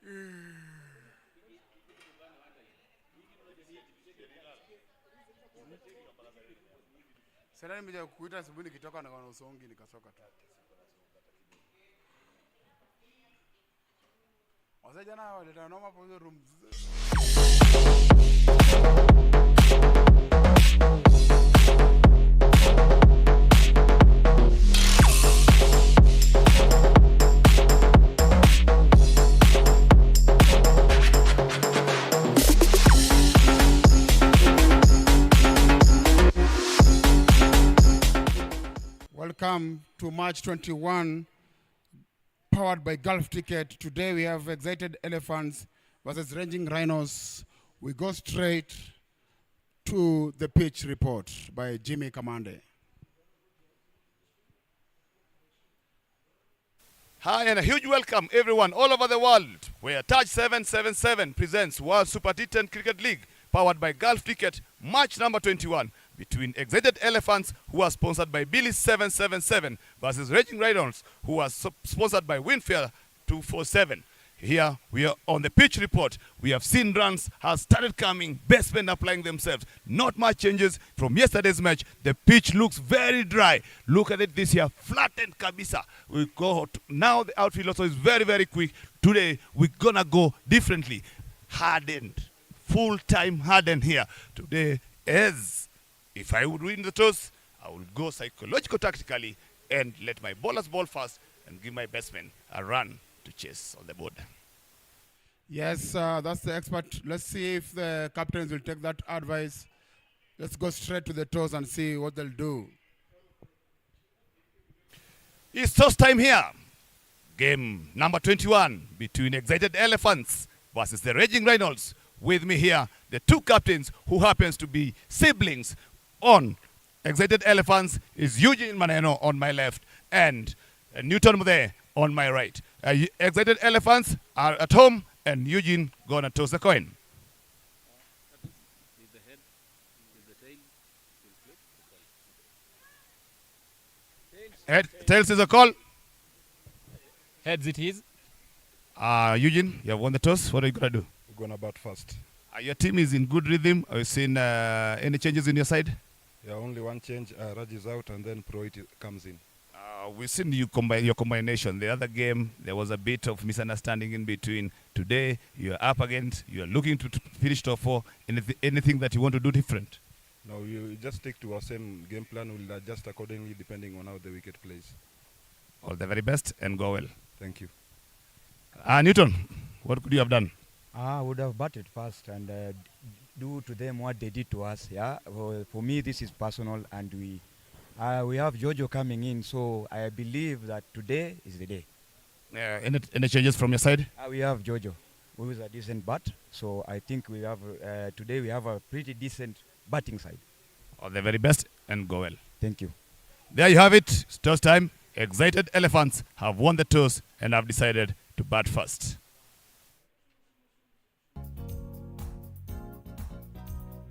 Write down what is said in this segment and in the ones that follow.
Sasa nimekuja kukuita asubuhi nikitoka na usongi nikasoka tu. Wasa jana waleta noma kwa hizo rooms. Welcome to March 21, powered by Gulf Ticket. Today we have Excited Elephants versus Raging Rhinos. We go straight to the pitch report by Jimmy Kamande. Hi and a huge welcome everyone all over the world where Touch 777 presents World Super T10 Cricket League powered by Gulf Ticket, match number 21 between Excited Elephants, who are sponsored by Billy 777 versus Raging Rhinos, who are sponsored by Winfair 247. Here we are on the pitch report. We have seen runs have started coming, batsmen applying themselves. Not much changes from yesterday's match. The pitch looks very dry. Look at it this year, flattened kabisa. We go now. The outfield also is very, very quick. Today we're gonna go differently. Hardened, full-time hardened here. Today is, if I would win the toss, I would go psychological tactically and let my bowlers bowl first and give my batsmen a run to chase on the board. Yes, that's the expert. Let's see if the captains will take that advice. Let's go straight to the toss and see what they'll do. It's toss time here. Game number 21 between Excited Elephants versus the Raging Rhinos. With me here, the two captains who happens to be siblings on Excited Elephants is Eugene Maneno on my left and Newton Mudhe on my right. Excited Elephants are at home and Eugene gonna toss the coin. Tails is a call. Heads it is. Eugene, you have won the toss. What are you gonna do? We're gonna bat first. Your team is in good rhythm. Have you seen any changes in your side? Yeah, only one change. Raj is out and then Proit comes in. We've seen you combine your combination. The other game, there was a bit of misunderstanding in between. Today, you're up against, you're looking to finish top four. Anything that you want to do different? No, we just stick to our same game plan. We'll adjust accordingly depending on how the wicket plays. All the very best and go well. Thank you. Newton, what could you have done? I would have batted first and do to them what they did to us. Yeah, for me this is personal, and we have Jojo coming in, so I believe that today is the day. Any changes from your side? We have Jojo, who is a decent bat, so I think we have today we have a pretty decent batting side. All the very best and go well. Thank you. There you have it. It's toss time. Excited Elephants have won the toss and have decided to bat first.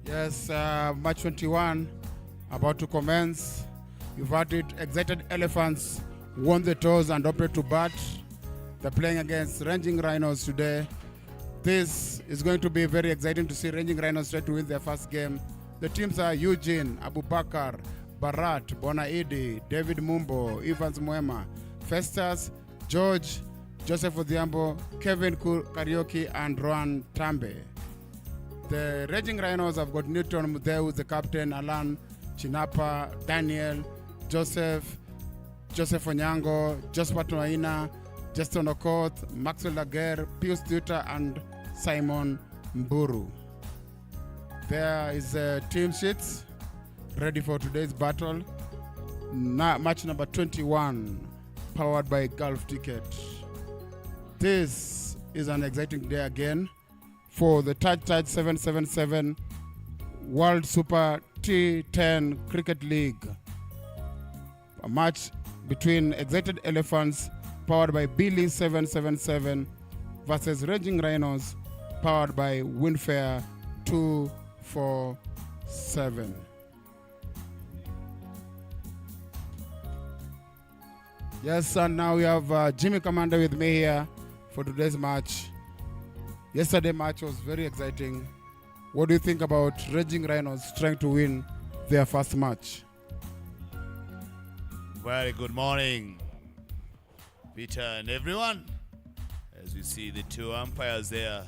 Yes, match 21 about to commence. You've had it. Excited Elephants won the toss and opted to bat. They're playing against Raging Rhinos today. This is going to be very exciting to see Raging Rhinos try to win their first game. The teams are Eugene, Abubakar, Barat, Bonaidi, David Mumbo, Evans Mwema, Festus, George, Joseph Odhiambo, Kevin Karaoke, and Rohan Tambe. The Raging Rhinos have got Newton Mudhe, who's the captain, Alan Chinapa, Daniel, Joseph Onyango, Josephat Waina, Justin Okoth, Maxwell Laguerre, Pius Tuta, and Simon Mburu. There is team sheets ready for today's battle. Match number 21, powered by Gulf Ticket. This is an exciting day again for the Touch 777 World Super T10 Cricket League. A match between Excited Elephants, powered by Billy 777, versus Raging Rhinos, powered by Winfair 247. Yes, and now we have Jimmy Commander with me here for today's match. Yesterday match was very exciting. What do you think about Raging Rhinos trying to win their first match? Very good morning, Peter and everyone. As we see the two umpires there,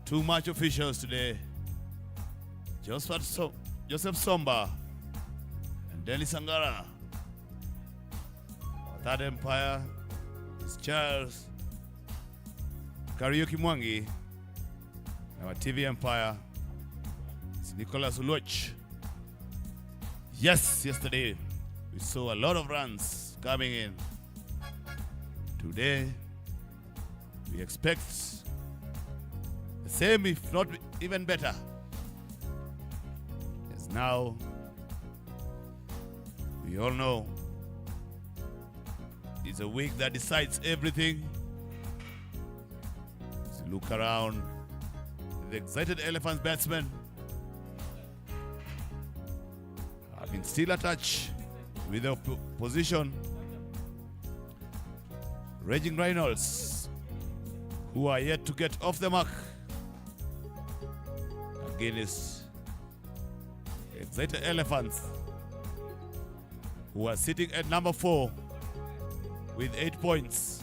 two match officials today, Joseph Somba and Dennis Angara. Third umpire is Charles Kariuki Mwangi. Our TV umpire is Nicholas Uluoch. Yes, yesterday we saw a lot of runs coming in. Today, we expect the same, if not even better. As now, we all know it's a week that decides everything. As you look around, the excited Elephants batsmen have been still attached with the position. Raging Rhinos, who are yet to get off the mark against excited Elephants, who are sitting at number 4 with 8 points.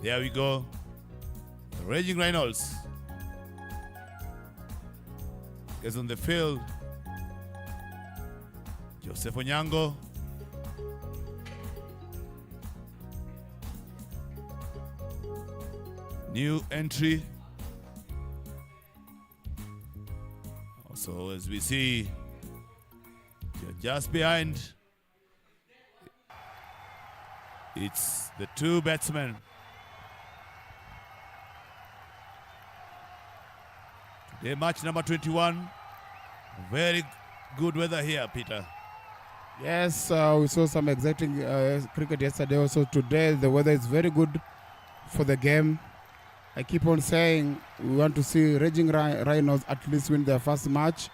There we go. The Raging Rhinos is on the field. Joseph Onyango, new entry. Also, as we see, just behind, it's the two batsmen. Today, match number 21. Very good weather here, Peter. Yes, we saw some exciting cricket yesterday. Also today, the weather is very good for the game. I keep on saying we want to see Raging Rhinos at least win their first match.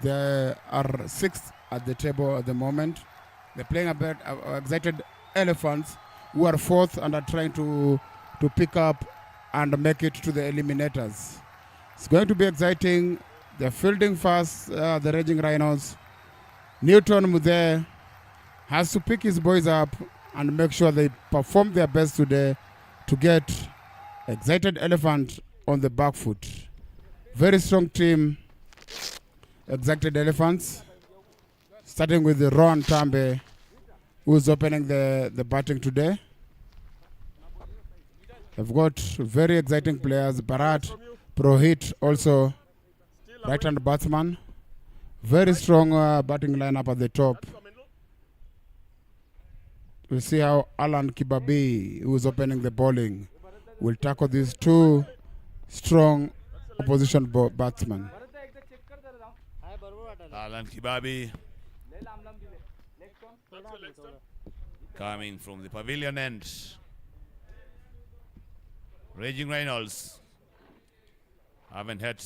They are 6th at the table at the moment. They're playing a bit excited Elephants who are 4th and are trying to pick up and make it to the eliminators. It's going to be exciting. They're fielding fast, the Raging Rhinos. Newton Mudhe has to pick his boys up and make sure they perform their best today to get excited Elephant on the back foot. Very strong team, excited Elephants, starting with the Ron Tambe, who's opening the batting today. They've got very exciting players. Bharat Prohit also right-hand batsman. Very strong batting lineup at the top. We'll see how Alan Kibabi, who is opening the bowling, will tackle these two strong opposition batsmen. Alan Kibabi coming from the pavilion end. Raging Rhinos haven't had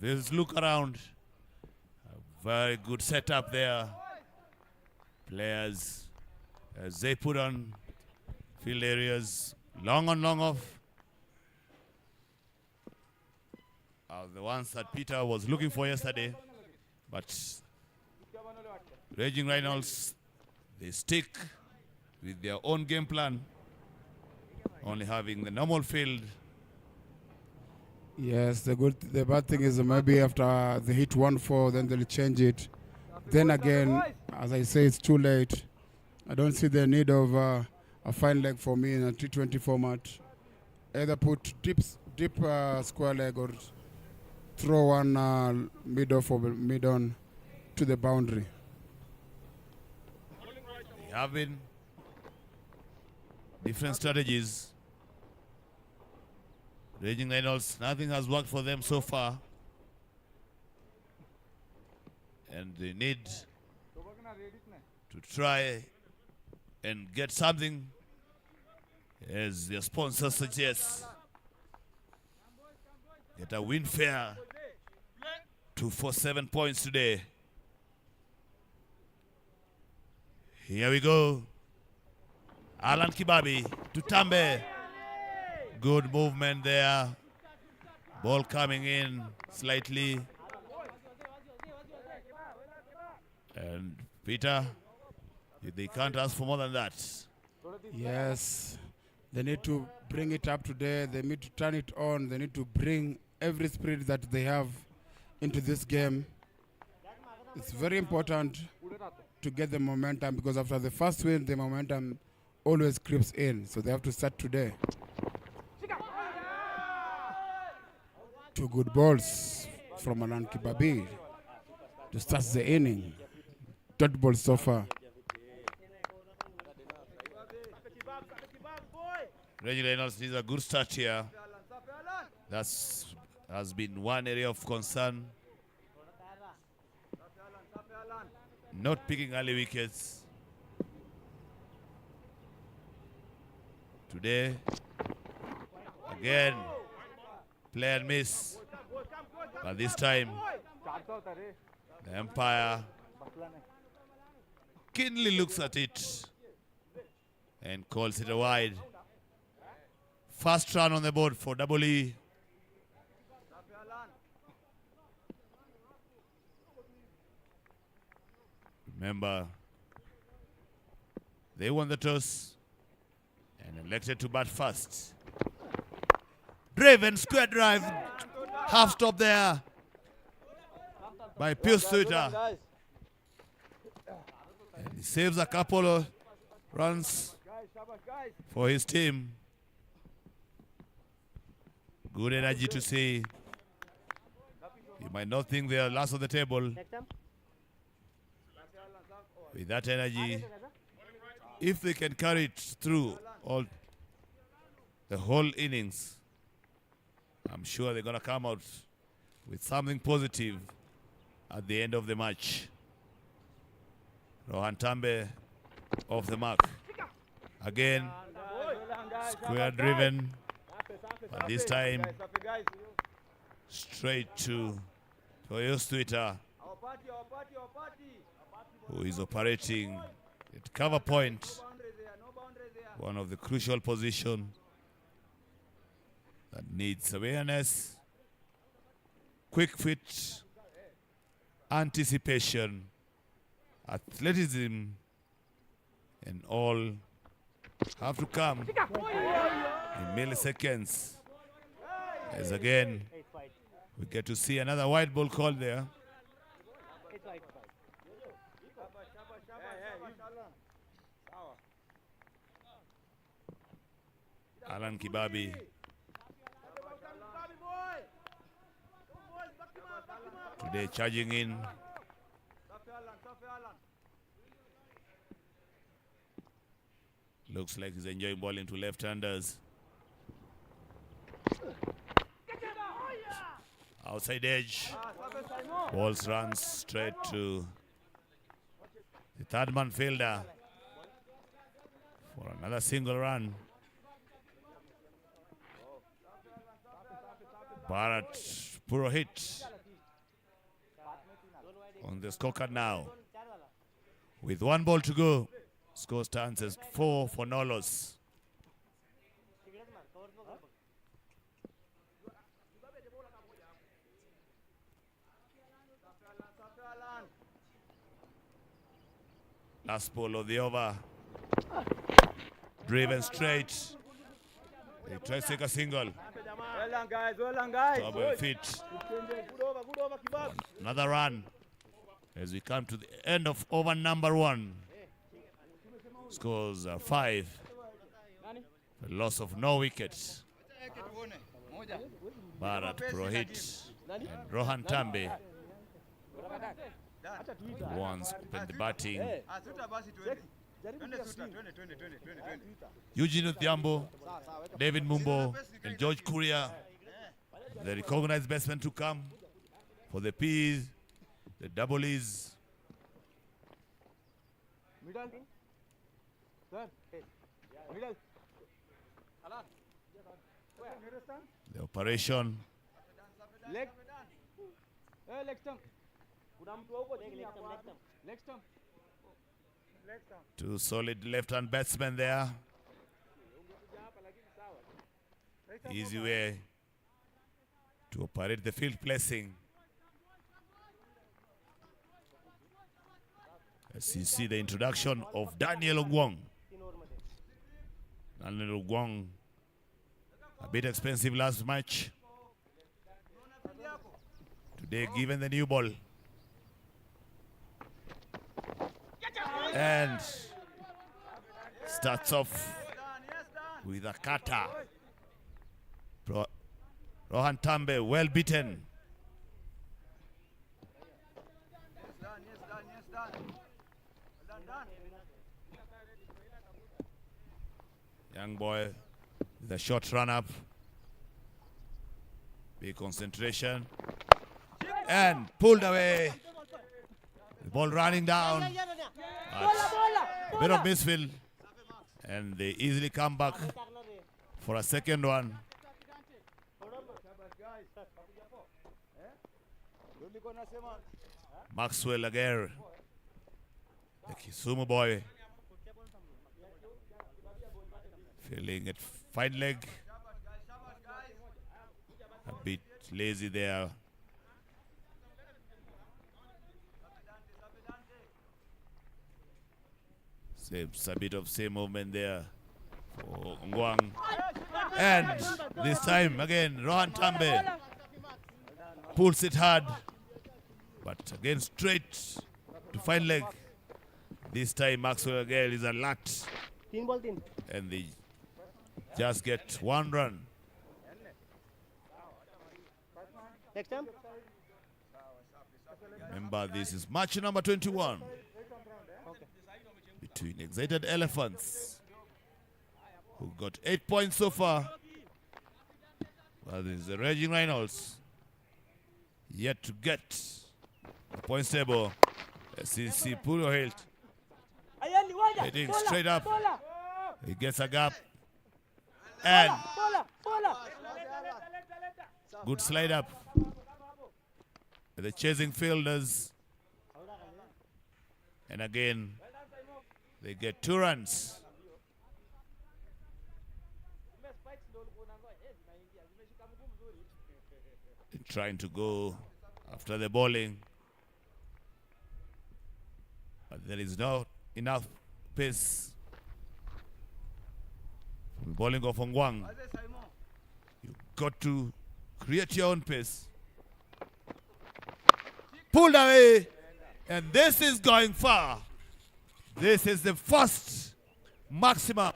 this look around. Very good setup there. Players, as they put on field areas, long on, long off, are the ones that Peter was looking for yesterday. But Raging Rhinos, they stick with their own game plan, only having the normal field. Yes, the bad thing is maybe after they hit 1-4, then they'll change it. Then again, as I say, it's too late. I don't see the need of a fine leg for me in a T20 format. Either put deep square leg or throw one mid on to the boundary. They have been different strategies. Raging Reynolds, nothing has worked for them so far. And they need to try and get something, as their sponsor suggests. Get a win fair for 7 points today. Here we go. Alan Kibabi to Tambe. Good movement there. Ball coming in slightly. And Peter, they can't ask for more than that. Yes, they need to bring it up today. They need to turn it on. They need to bring every spirit that they have into this game. It's very important to get the momentum, because after the first win, the momentum always creeps in. So they have to start today. Two good balls from Alan Kibabi to start the inning. Dot ball so far. Reggie Reynolds needs a good start here. That has been one area of concern. Not picking early wickets. Today, again, play and miss. But this time, the umpire keenly looks at it and calls it a wide. First run on the board for Double E. Remember, they won the toss and elected to bat first. Driven square drive, half stop there by Pius Twitter. And he saves a couple of runs for his team. Good energy to see. You might not think they are last on the table. With that energy, if they can carry it through the whole innings, I'm sure they're going to come out with something positive at the end of the match. Rohan Tambe off the mark. Again, square driven, but this time straight to Pius Twitter, who is operating at cover point, one of the crucial positions that needs awareness, quick fit, anticipation, athleticism, and all have to come in milliseconds. As again, we get to see another white ball called there. Alan Kibabi. Today charging in. Looks like he's enjoying bowling to left-handers. Outside edge. Balls runs straight to the third man fielder for another single run. Bharat Purohit on the scorecard now. With one ball to go, score stands as 4 for no loss. Last ball of the over. Driven straight. He tries to take a single. Well done, guys. Well done, guys. Double fit. Another run as we come to the end of over number 1. Scores 5. A loss of no wickets. Bharat Purohit and Rohan Tambe once opened the batting. Eugene Uthiambo, David Mumbo, and George Kuria, the recognized batsmen to come for the P's, the Double E's. Middle. Sir. Middle. The operation. Leg. Leg stump. Leg stump. Two solid left-hand batsmen there. easy way to operate the field placing. As you see the introduction of Daniel Ogwong. Daniel Ogwong, a bit expensive last match. Today given the new ball. And starts off with a cutter. Rohan Tambe, well beaten. Young boy with a short run up. Big concentration. And pulled away. The ball running down. A bit of misfield. And they easily come back for a second one. Maxwell Aguirre, the Kisumu boy, feeling it fine leg. A bit lazy there. Saves a bit of same movement there for Ngwang. And this time again, Rohan Tambe pulls it hard. But again, straight to fine leg. This time, Maxwell again is alert. And they just get one run. Next time. Remember, this is match number 21 between Excited Elephants, who got 8 points so far. Well, this is the Raging Rhinos, yet to get the points table. SCC Puro Hilt heading straight up. He gets a gap. And good slide up. The chasing fielders. And again, they get 2 runs. They're trying to go after the bowling. But there is not enough pace. From the bowling of Ongwang, you've got to create your own pace. Pulled away. And this is going far. This is the first maximum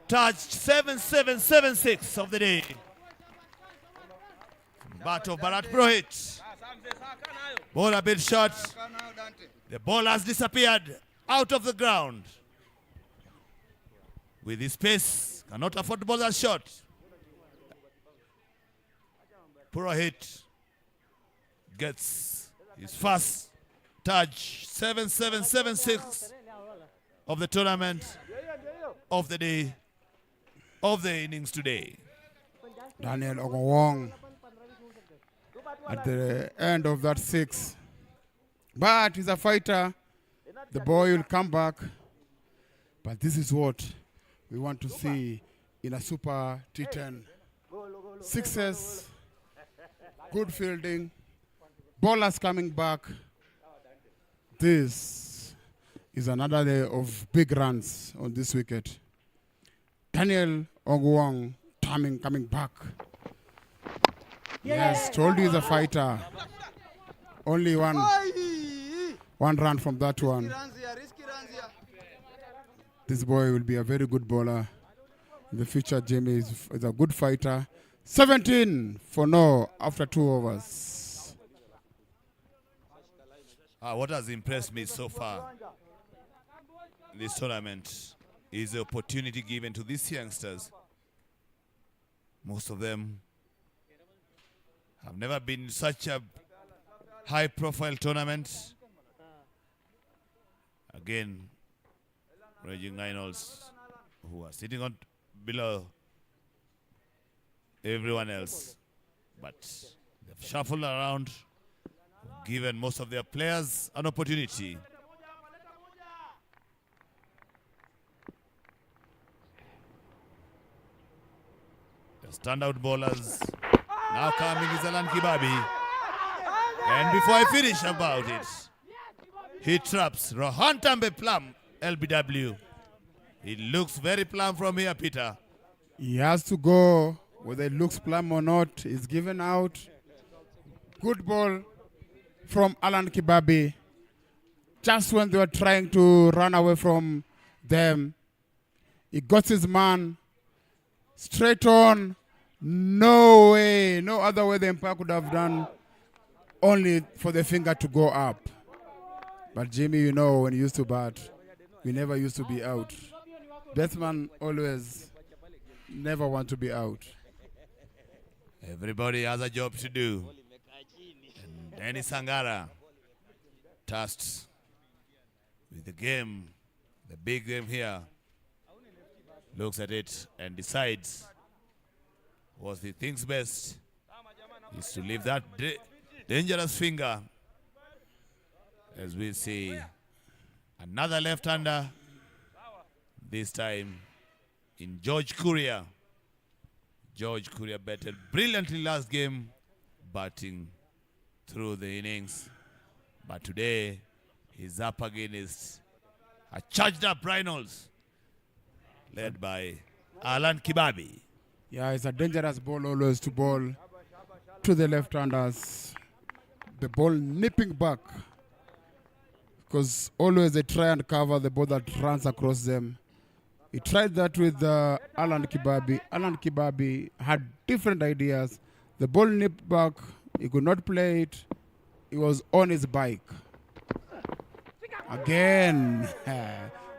touch 7776 of the day. Bat of Bharat Purohit. Ball a bit short. The ball has disappeared out of the ground. With his pace, cannot afford the ball that short. Purohit gets his first touch 7776 of the tournament, of the day, of the innings today. Daniel Ogwong at the end of that 6. But he's a fighter. The boy will come back. But this is what we want to see in a Super T10. 6s, good fielding, bowlers coming back. This is another day of big runs on this wicket. Daniel Ogwong coming back. Yes, told you he's a fighter. Only one run from that one. This boy will be a very good bowler in the future. Jamie is a good fighter. 17 for no after 2 overs. What has impressed me so far in this tournament is the opportunity given to these youngsters. Most of them have never been in such a high-profile tournament. Again, Raging Rhinos, who are sitting on below everyone else, but they've shuffled around, given most of their players an opportunity. Standout bowlers. Now coming is Alan Kibabi. And before I finish about it, he traps Rohan Tambe Plum, LBW. He looks very plumb from here, Peter. He has to go, whether it looks plumb or not. He's given out. Good ball from Alan Kibabi. Just when they were trying to run away from them, he got his man straight on. No way, no other way the umpire could have done, only for the finger to go up. But Jimmy, you know, when he used to bat, we never used to be out. Batsman always never want to be out. Everybody has a job to do. And Danny Sangara, tasked with the game, the big game here, looks at it and decides what he thinks best is to leave that dangerous finger. As we see another left-hander, this time in George Courier. George Courier batted brilliantly last game, batting through the innings. But today, he's up against a charged-up Rhinos, led by Alan Kibabi. Yeah, it's a dangerous ball always to bowl to the left-handers. The ball nipping back, because always they try and cover the ball that runs across them. He tried that with Alan Kibabi. Alan Kibabi had different ideas. The ball nipped back. He could not play it. He was on his bike. Again,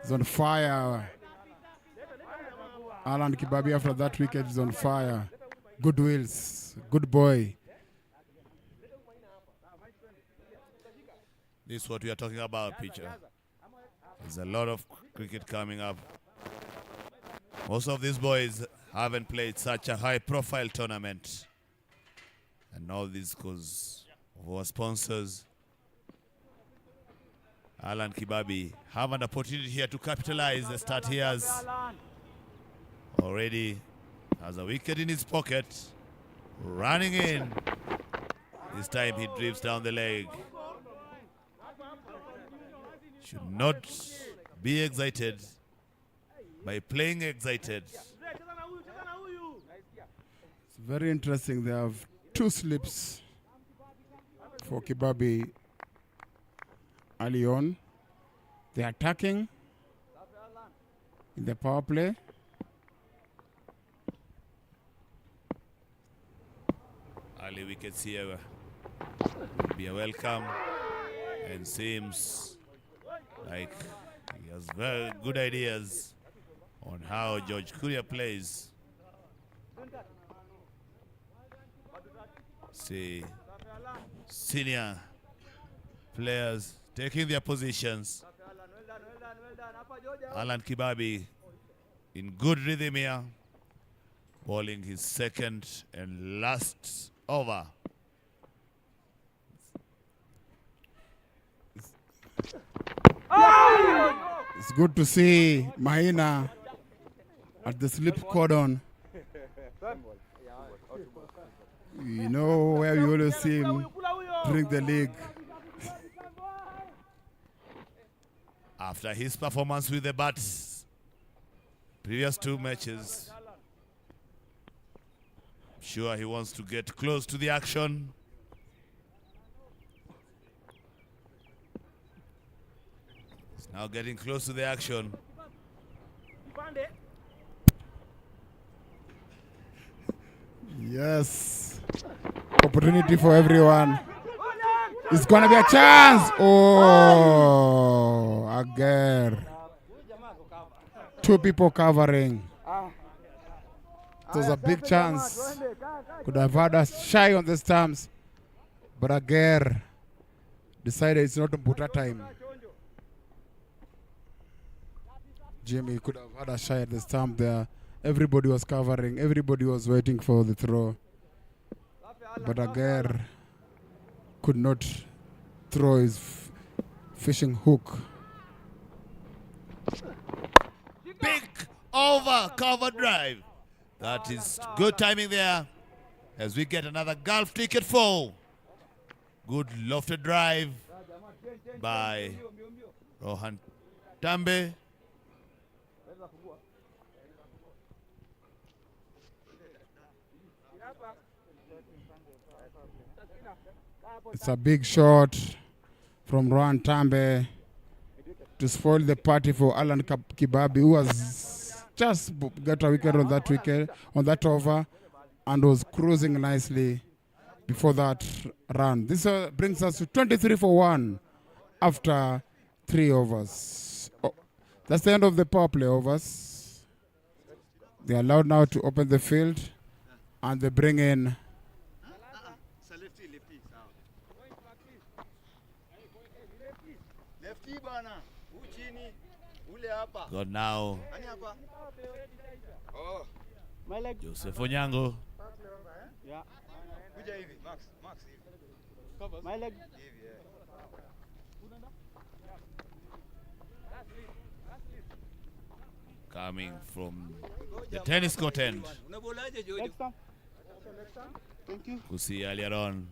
he's on fire. Alan Kibabi after that wicket is on fire. Good wills, good boy. This is what we are talking about, pitcher. There's a lot of cricket coming up. Most of these boys haven't played such a high-profile tournament. And all this because of our sponsors. Alan Kibabi have an opportunity here to capitalize. The start here has already has a wicket in his pocket. Running in. This time he drifts down the leg. Should not be excited by playing excited. It's very interesting. They have two slips for Kibabi early on. They're attacking in the power play. Early wickets here will be a welcome, and seems like he has very good ideas on how George Courier plays. See senior players taking their positions. Alan Kibabi in good rhythm here, bowling his second and last over. It's good to see Mahina at the slip cordon. You know where you always see him during the league. After his performance with the bats, previous two matches, sure he wants to get close to the action. He's now getting close to the action. Yes. Opportunity for everyone. It's going to be a chance. Oh, again. Two people covering. It was a big chance. Could have had us shy on the stumps. But again, decided it's not Mputa time. Jimmy could have had a shy at the stump there. Everybody was covering. Everybody was waiting for the throw. But Aguirre could not throw his fishing hook. Big over cover drive That is good timing there as we get another golf ticket 4. Good lofted drive by Rohan Tambe. It's a big shot from Rohan Tambe to spoil the party for Alan Kibabi, who was just got a wicket on that over, and was cruising nicely before that run. This brings us to 23 for 1 after 3 overs. Oh, that's the end of the power play overs. They are allowed now to open the field, and they bring in Got now My leg. Joseph Onyango. Yeah. My leg. Coming from the tennis court end. Leg stump. Thank you. We'll see earlier on.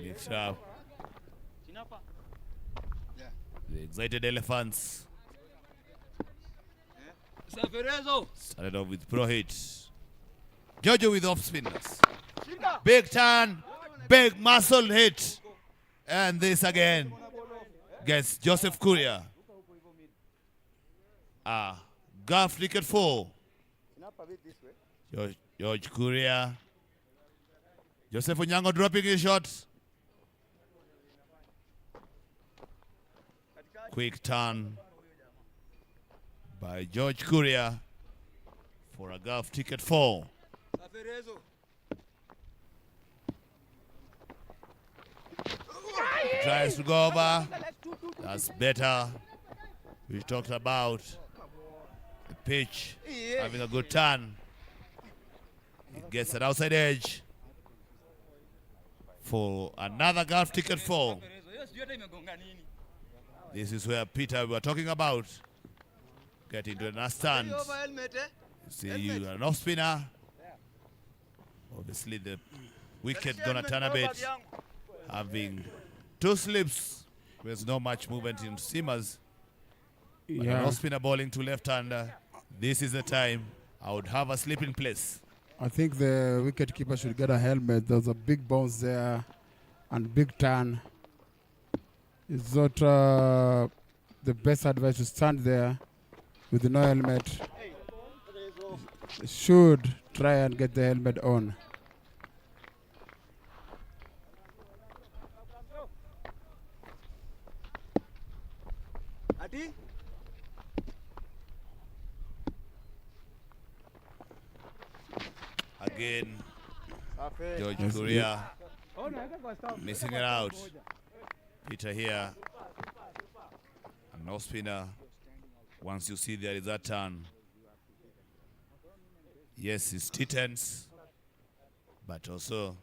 Mixed up. The excited elephants started off with pro hit. Jojo with off spinners. Big turn, big muscle hit. And this again gets Joseph Kuria. Golf ticket 4. George Kuria. Joseph Onyango dropping his shot. Quick turn by George Kuria for a golf ticket 4. Tries to go over. That's better. We talked about the pitch having a good turn. It gets an outside edge for another golf ticket 4. This is where Peter we were talking about getting to the stand. You see, you are an off spinner. Obviously, the wicket gonna turn a bit. Having 2 slips, there's not much movement in seamers. But an off spinner bowling to left-hander. This is the time I would have a slip in place. I think the wicket keeper should get a helmet. There's a big bounce there and big turn. It's not the best advice to stand there with no helmet. Should try and get the helmet on. Again, George Kuria missing it out. Peter here, a no spinner. Once you see there is that turn. Yes, it's T10s, but also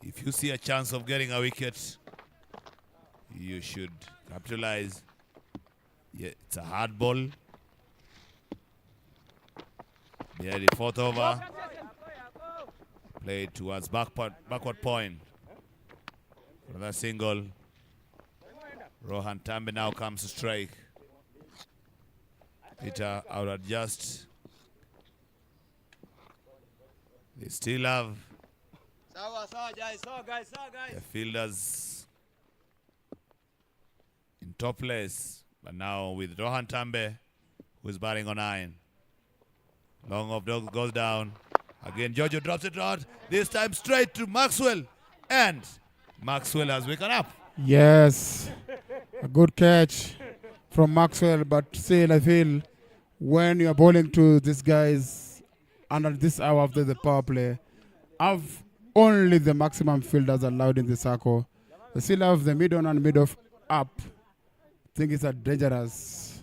if you see a chance of getting a wicket, you should capitalize. Yeah, it's a hard ball. There, the 4th over. Played towards backward point. Another single. Rohan Tambe now comes to strike. Peter out adjust. They still have the fielders in top place. But now with Rohan Tambe, who is batting on 9. Long off dog goes down. Again, Jojo drops it out. This time straight to Maxwell. And Maxwell has waken up. Yes, a good catch from Maxwell. But still, I feel when you are bowling to these guys under this hour after the power play, have only the maximum fielders allowed in the circle. They still have the mid on and mid off up. I think it's a dangerous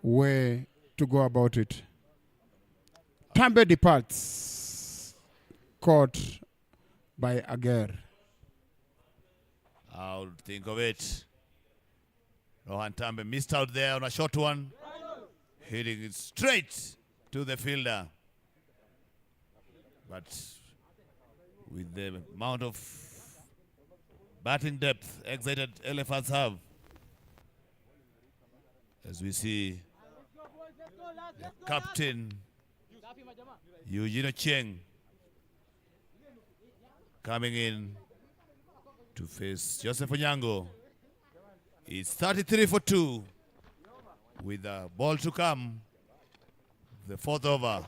way to go about it. Tambe departs, caught by Aguirre. I'll think of it. Rohan Tambe missed out there on a short one. Hitting it straight to the fielder. But with the amount of batting depth excited Elephants have, as we see the captain Eugene Cheng coming in to face Joseph Onyango. It's 33 for 2 with a ball to come. The fourth over.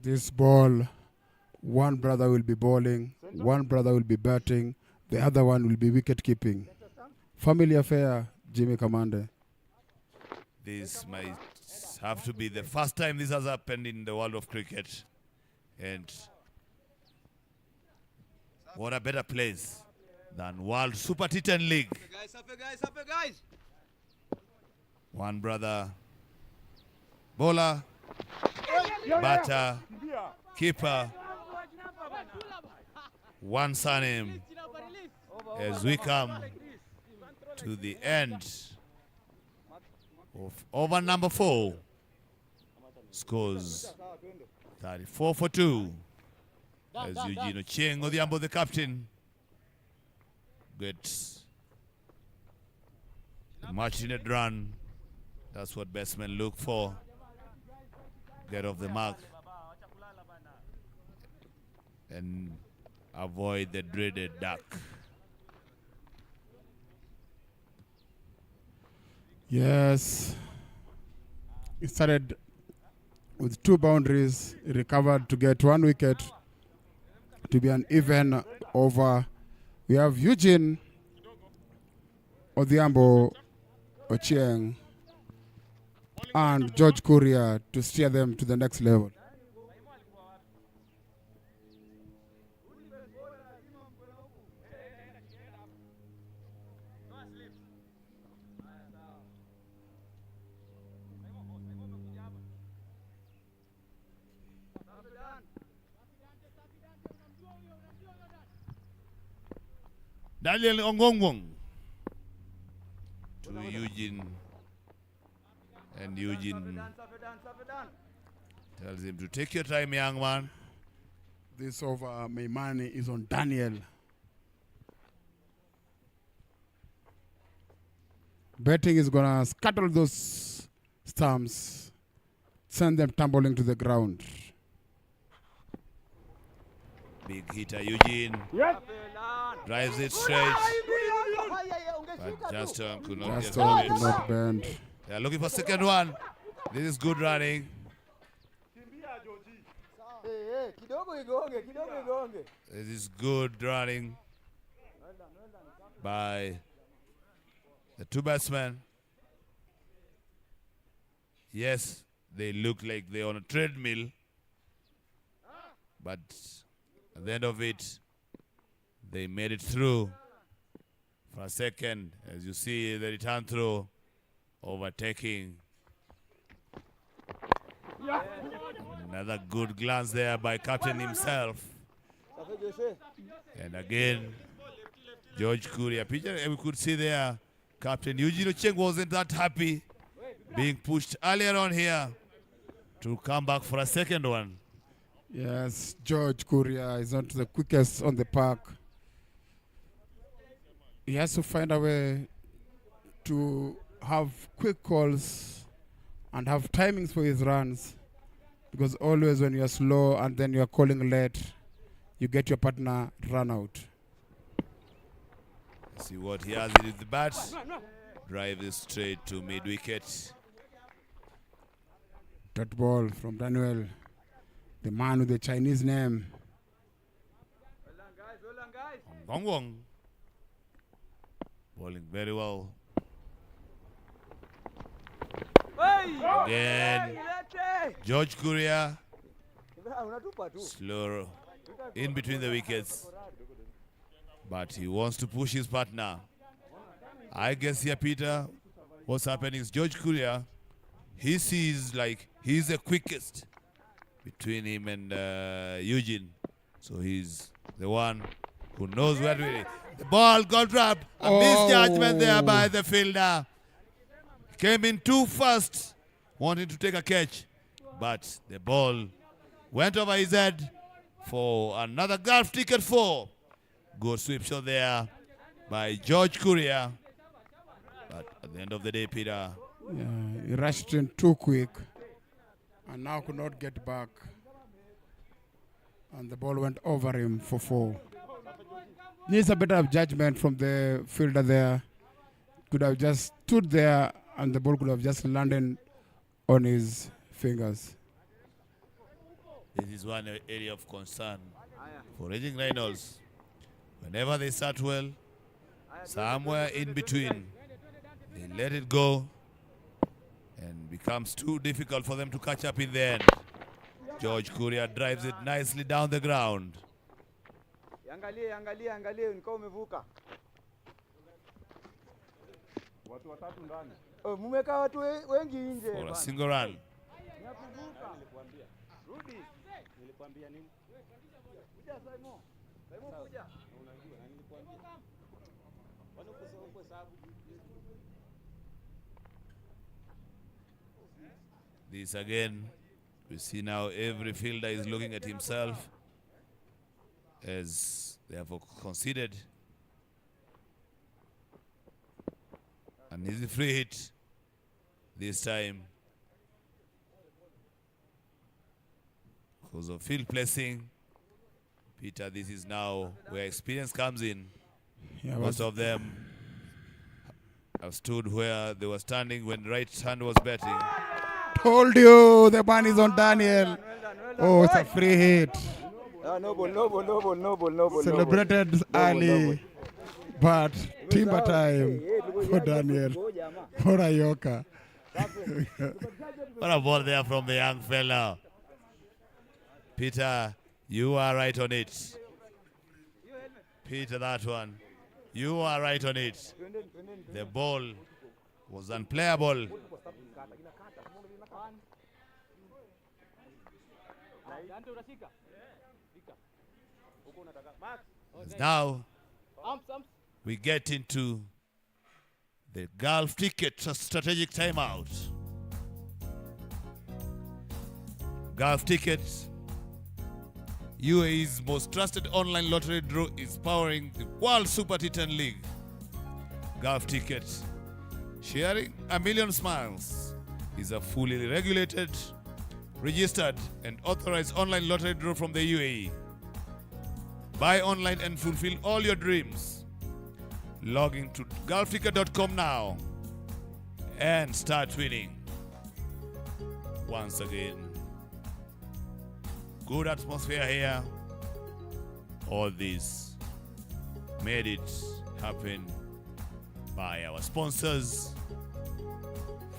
This ball, one brother will be bowling, one brother will be batting, the other one will be wicket keeping. Family affair, Jimmy Kamande. This might have to be the first time this has happened in the world of cricket. And what a better place than World Super T10 League. Guys. One brother, bowler, batter, keeper, one surname, as we come to the end of over number 4. Scores 34 for 2 as Eugene Cheng Odhiambo, the captain, gets the much-needed run. That's what batsmen look for. Get off the mark and avoid the dreaded duck. Yes. It started with 2 boundaries. He recovered to get 1 wicket to be an even over. We have Eugene Odhiambo Ochieng and George Courier to steer them to the next level. Daniel Ongongwong to Eugene, and Eugene tells him to take your time, young man. This over, my money is on Daniel. Betting is gonna scuttle those stumps, send them tumbling to the ground. Big hitter Eugene drives it straight, but Justin could not get Gaston it. could not bend. They are looking for second one. This is good running. This is good running by the 2 batsmen. Yes, they look like they're on a treadmill, but at the end of it, they made it through for a second. As you see, the return throw, overtaking. Another good glance there by captain himself. And again, George Courier. Picture we could see there, Captain Eugene Cheng wasn't that happy being pushed earlier on here to come back for a second one. Yes, George Courier is not the quickest on the park. He has to find a way to have quick calls and have timings for his runs, because always when you are slow and then you are calling late, you get your partner run out. See what he has with the bat. Drive this straight to mid-wicket. Dot ball from Daniel, the man with the Chinese name. Gong Wong. Bowling very well. Again, George Courier. Slow in between the wickets. But he wants to push his partner. I guess here, Peter, what's happening is George Courier, he sees like he's the quickest between him and Eugene. So he's the one who knows where to be. The ball got dropped. A misjudgment there by the fielder. Came in too fast, wanting to take a catch. but the ball went over his head for another golf ticket 4. Good sweep shot there by George Courier. But at the end of the day, Peter, Yeah, he rushed in too quick and now could not get back. And the ball went over him for 4. Needs a better judgment from the fielder there. Could have just stood there and the ball could have just landed on his fingers. this is one area of concern for Raging Rhinos. Whenever they start well, somewhere in between, they let it go and becomes too difficult for them to catch up in the end. George Courier drives it nicely down the ground. Angalie nikao umevuka. Watu watatu ndani. Oh, mumeka watu wengi nje. For a single run. Rudi. Nilikwambia nini? Kuja Simon. Simon kuja. Unajua na nilikwambia. Wana kusoma hesabu. This again, we see now every fielder is looking at himself as they have conceded an easy free hit this time because of field placing. Peter, this is now where experience comes in. Yeah, Most of them have stood where they were standing when right hand was batting. told you the ban is on Daniel. Oh, it's a free hit. No ball. Celebrated early, but timber time for Daniel. For Ayoka. What a ball there from the young fella. Peter, you are right on it. Peter, that one. You are right on it. The ball was unplayable. Now we get into the golf ticket strategic timeout. Golf tickets, UAE's most trusted online lottery draw, is powering the World Super T10 League. Golf tickets, sharing a million smiles, is a fully regulated, registered and authorized online lottery draw from the UAE. Buy online and fulfill all your dreams. Log into golfticket.com now and start winning. Once again, good atmosphere here. All this made it happen by our sponsors,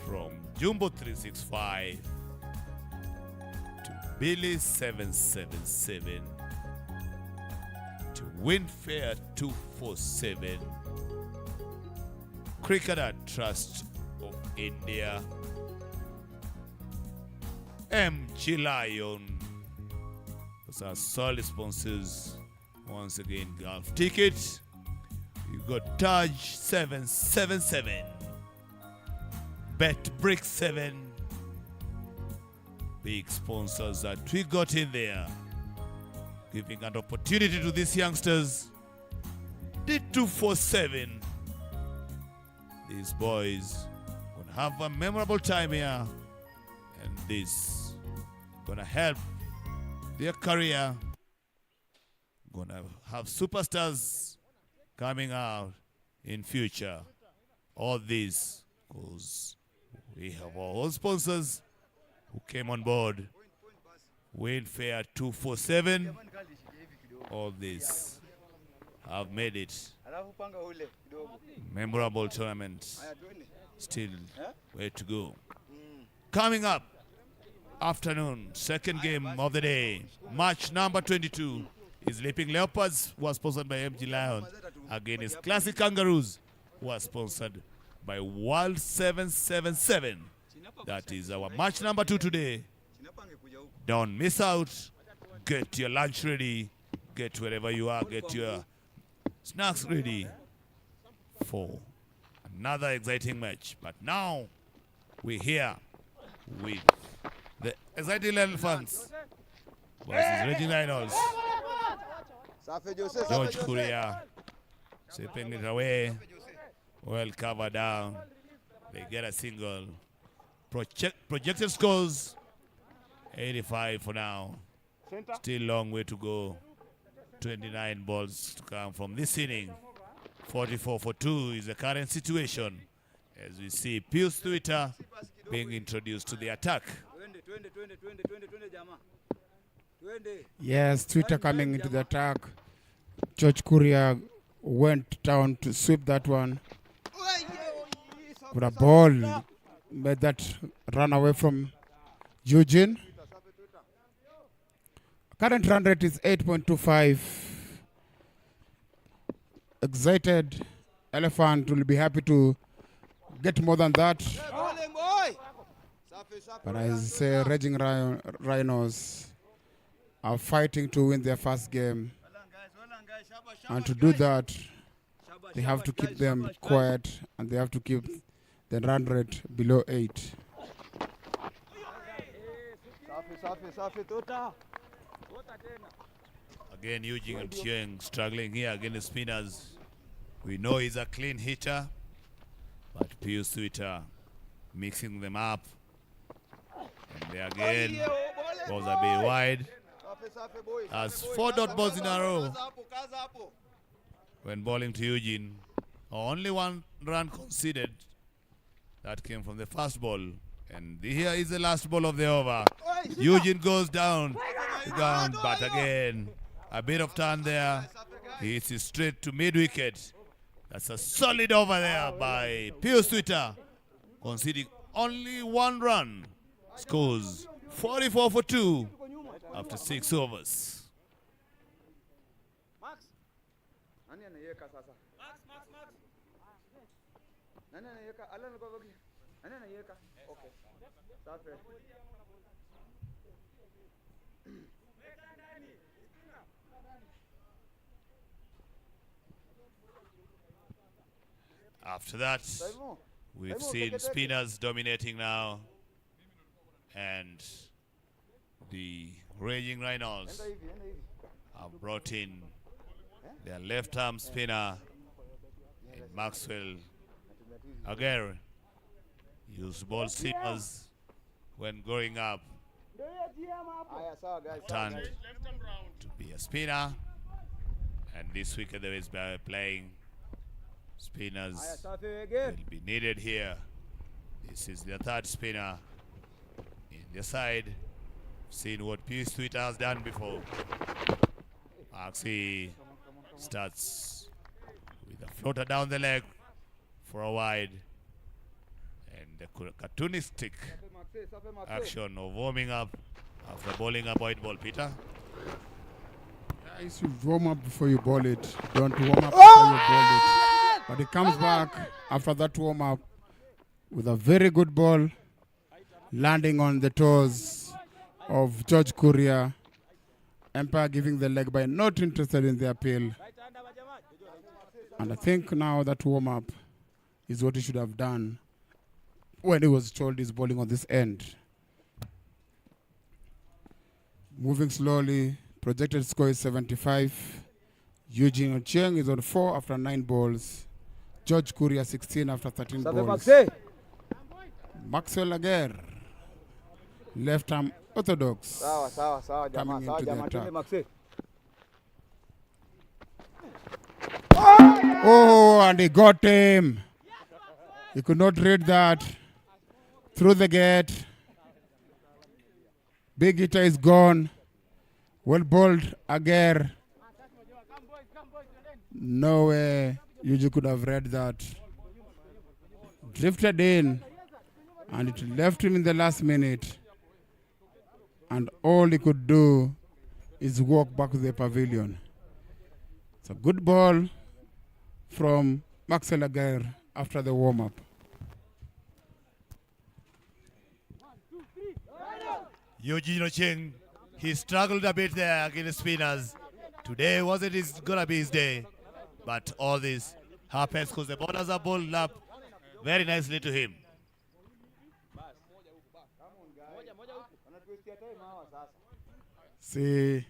from Jumbo 365 to Billy 777 to Winfair 247, Cricketer Trust of India, MG Lion. Those are solid sponsors. Once again, golf tickets. You got Taj 777, Bet Brick 7. Big sponsors that we got in there, giving an opportunity to these youngsters. D247. These boys gonna have a memorable time here, and this gonna help their career. Gonna have superstars coming out in future. All this because we have our own sponsors who came on board. Winfair 247. All this have made it memorable tournament. Still way to go. Coming up afternoon, second game of the day, match number 22 is Leaping Leopards, was sponsored by MG Lion, against Classic Kangaroos, was sponsored by World 777. That is our match number 2 today. Don't miss out. Get your lunch ready. Get wherever you are. Get your snacks ready for another exciting match. But now we're here with The exciting elephants versus Raging Rhinos. George Kuria sweeping it away. Well covered down. They get a single. Projected scores 85 for now. Still long way to go. 29 balls to come from this inning. 44 for 2 is the current situation. As we see Pius Twitter being introduced to the attack. Yes, Twitter coming into the attack. George Kuria went down to sweep that one. With a ball, made that run away from Eugene. Current run rate is 8.25. Excited Elephant will be happy to get more than that. But I say Raging Rhinos are fighting to win their first game. And to do that, they have to keep them quiet and they have to keep the run rate below 8. Again, Eugene Chieng struggling here against the spinners. We know he's a clean hitter, but Pius Twitter mixing them up. And there again, balls are being wide. As 4 dot balls in a row when bowling to Eugene. Only 1 run conceded. That came from the first ball. And here is the last ball of the over. Eugene goes down to ground, but again, a bit of turn there. He hits it straight to mid-wicket. That's a solid over there by Pius Twitter. Conceding only 1 run. Scores 44 for 2 after 6 overs. After that, we've seen spinners dominating now, and the Raging Rhinos have brought in their left-arm spinner in Maxwell Aguirre. Used ball seamers when growing up. Turned to be a spinner, and this week there is playing spinners will be needed here. This is the 3rd spinner in the side. Seen what Pius Twitter has done before. Maxi starts with a floater down the leg for a wide. And the cartoonistic action of warming up after bowling a white ball, Peter. You should warm up before you bowl it. Don't warm up before you bowl it. But he comes back after that warm up with a very good ball, landing on the toes of George Kuria. Empire giving the leg by, not interested in the appeal. And I think now that warm up is what he should have done when he was told he's bowling on this end. Moving slowly, projected score is 75. Eugene Ochieng is on 4 after 9 balls. George Kuria 16 after 13 balls. Maxwell Aguirre, left arm orthodox, coming into the attack. Oh, and he got him. He could not read that. Through the gate. Big hitter is gone. Well bowled Aguirre. No way you could have read that. Drifted in, and it left him in the last minute. And all he could do is walk back to the pavilion. It's a good ball from Maxwell Aguirre after the warm-up. Eugene Ochieng, he struggled a bit there against spinners. Today wasn't gonna be his day, but all this happens because the bowlers are bowled up very nicely to him. See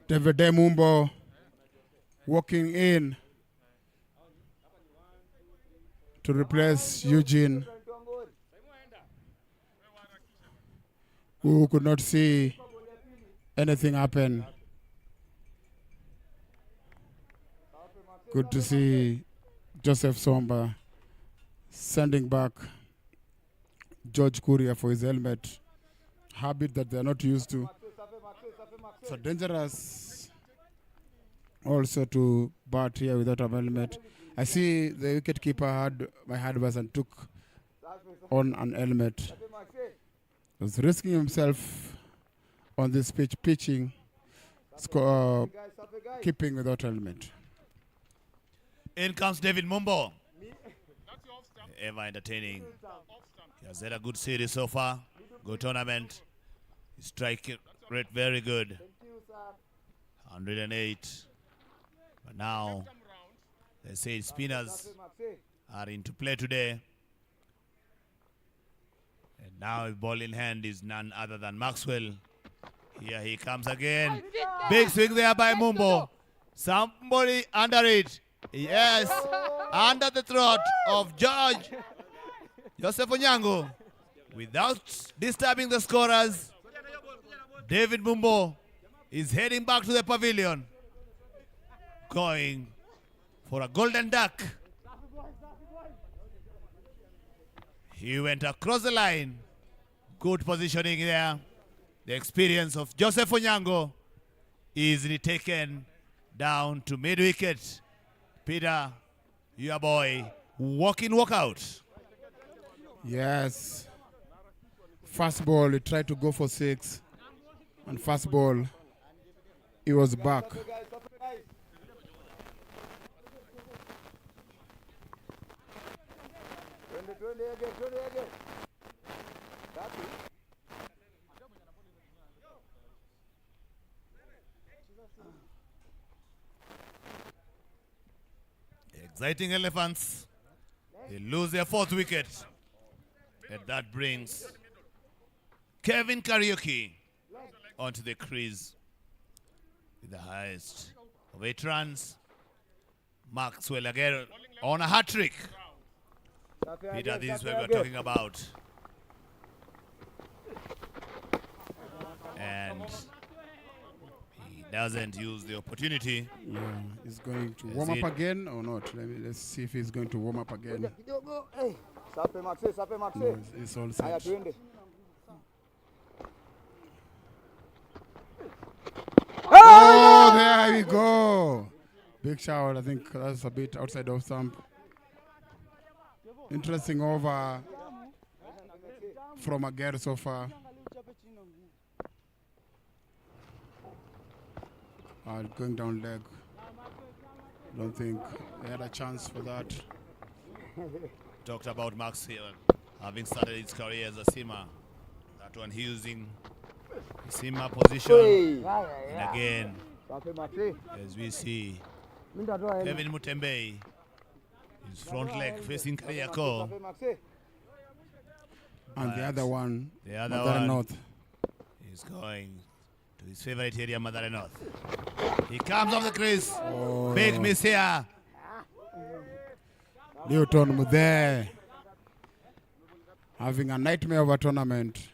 David Mumbo walking in to replace Eugene, who could not see anything happen. Good to see Joseph Somba sending back George Courier for his helmet, habit that they are not used to. So dangerous also to bat here without a helmet. I see the wicketkeeper had my advice and took on an helmet. Was risking himself on this pitch, pitching, keeping without helmet. In comes David Mumbo. Ever entertaining. He has had a good series so far. Good tournament. His strike rate very good. 108. But now, they say spinners are into play today. And now a ball in hand is none other than Maxwell. Here he comes again. Big swing there by Mumbo. Somebody under it. Yes, under the throat of Joseph Onyango. Without disturbing the scorers, David Mumbo is heading back to the pavilion, going for a golden duck. He went across the line. Good positioning there. The experience of Joseph Onyango easily taken down to mid-wicket. Peter, your boy, walk in, walk out. Yes. First ball, he tried to go for 6. And first ball, he was back. Exciting Elephants. They lose their 4th wicket. And that brings Kevin Karaoke onto the crease with the highest of 8 runs. Maxwell again on a hat-trick. Peter, this is what we're talking about. And he doesn't use the opportunity. Yeah, he's going to warm up again or not? Let's see if he's going to warm up again. No, it's all set. Oh, there we go. Big shout. I think that's a bit outside of stump. Interesting over from Aguirre so far. Going down leg. Don't think they had a chance for that. Talked about Max here having started his career as a seamer. That one he using the seamer position. And again, as we see, Kevin Mutembe, his front leg facing Kariako. And the other one, North, is going to his favorite area, Madare North. He comes off the crease. Oh. Big miss here. Newton Mudhe having a nightmare of a tournament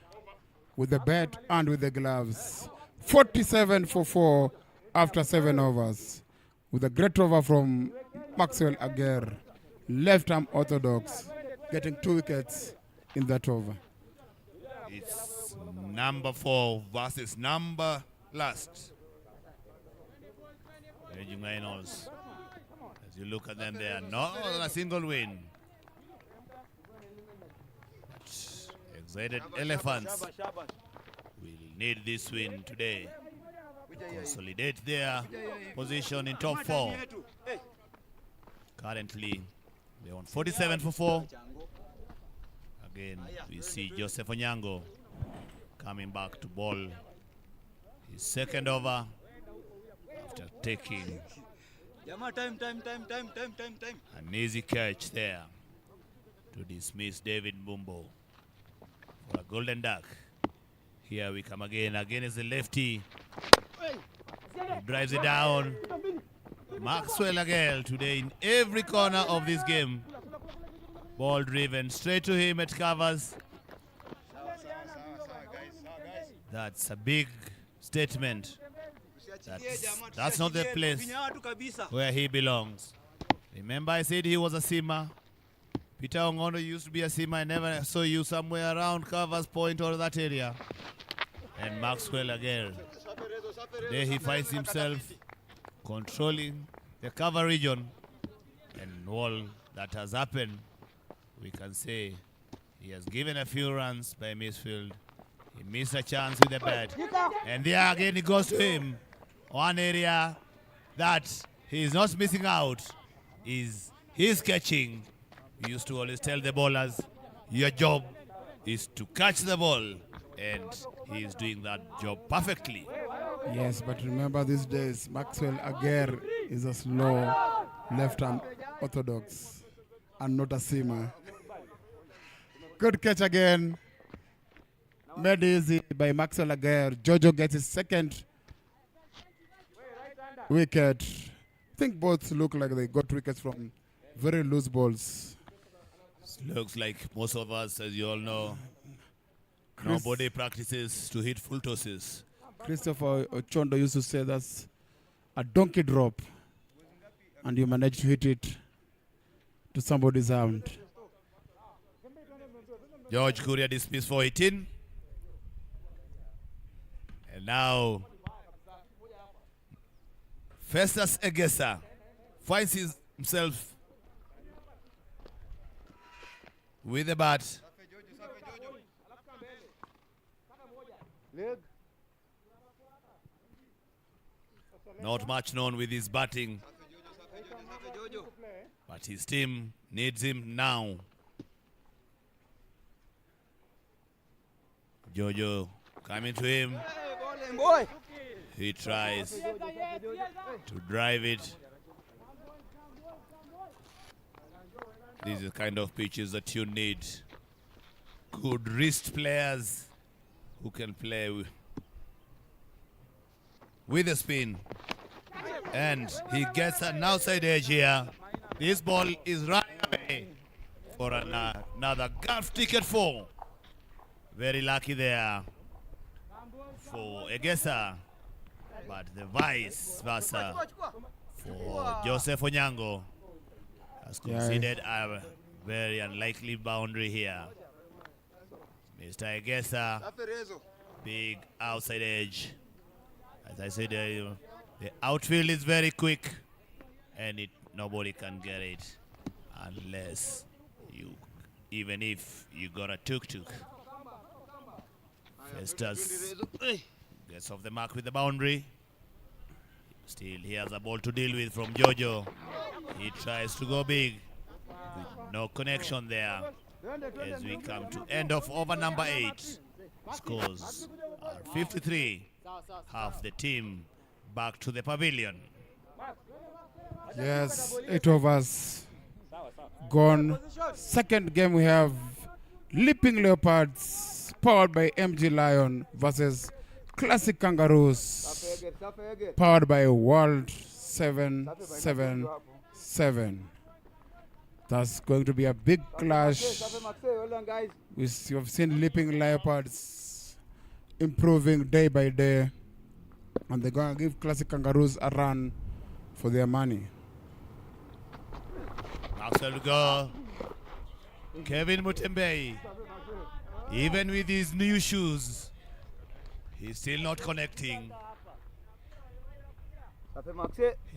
with the bat and with the gloves. 47 for 4 after 7 overs. With a great over from Maxwell Aguirre, left arm orthodox, getting 2 wickets in that over. It's number 4 versus number last. Raging Rhinos. As you look at them, they are not on a single win. But excited Elephants will need this win today to consolidate their position in top 4. Currently, they're on 47 for 4. Again, we see Joseph Onyango coming back to bowl his second over after taking an easy catch there to dismiss David Mbumbo for a golden duck. Here we come again. Again is the lefty. He drives it down. Maxwell again today in every corner of this game. Ball driven straight to him at covers. That's a big statement. That's not the place where he belongs. Remember I said he was a seamer. Peter Ongondo used to be a seamer. I never saw you somewhere around covers point or that area. And Maxwell again. There he finds himself controlling the cover region. And all that has happened, we can say he has given a few runs by Misfield. He missed a chance with the bat. And there again it goes to him. One area that he is not missing out is his catching. We used to always tell the bowlers, your job is to catch the ball. And he is doing that job perfectly. Yes, but remember these days, Maxwell Aguirre is a slow left-arm orthodox and not a seamer. Good catch again. Made easy by Maxwell Aguirre. Jojo gets his second wicket. I think both look like they got wickets from very loose balls. Looks like most of us, as you all know, nobody practices to hit full tosses. Christopher Ochondo used to say that's a donkey drop, and you manage to hit it to somebody's hand. George Kuria dismissed for 18. And now, Festus Egesa finds himself with the bat. Not much known with his batting, but his team needs him now. Jojo coming to him. He tries to drive it. These are the kind of pitches that you need. Good wrist players who can play with the spin. And he gets an outside edge here. This ball is running away for another golf ticket 4. Very lucky there for Egesa, but the vice versa for Joseph Onyango has conceded a very unlikely boundary here. Mr. Egesa, big outside edge. As I said, the outfield is very quick, and nobody can get it unless even if you got a tuk-tuk. Festus gets off the mark with the boundary. Still, he has a ball to deal with from Jojo. He tries to go big with no connection there. As we come to end of over number 8. Scores are 53. Half the team back to the pavilion. Yes, 8 overs gone. Second game we have Leaping Leopards powered by MG Lion versus Classic Kangaroos powered by World 777. That's going to be a big clash. We have seen Leaping Leopards improving day by day, and they're going to give Classic Kangaroos a run for their money. Maxwell to go. Kevin Mutembe, even with his new shoes, he's still not connecting.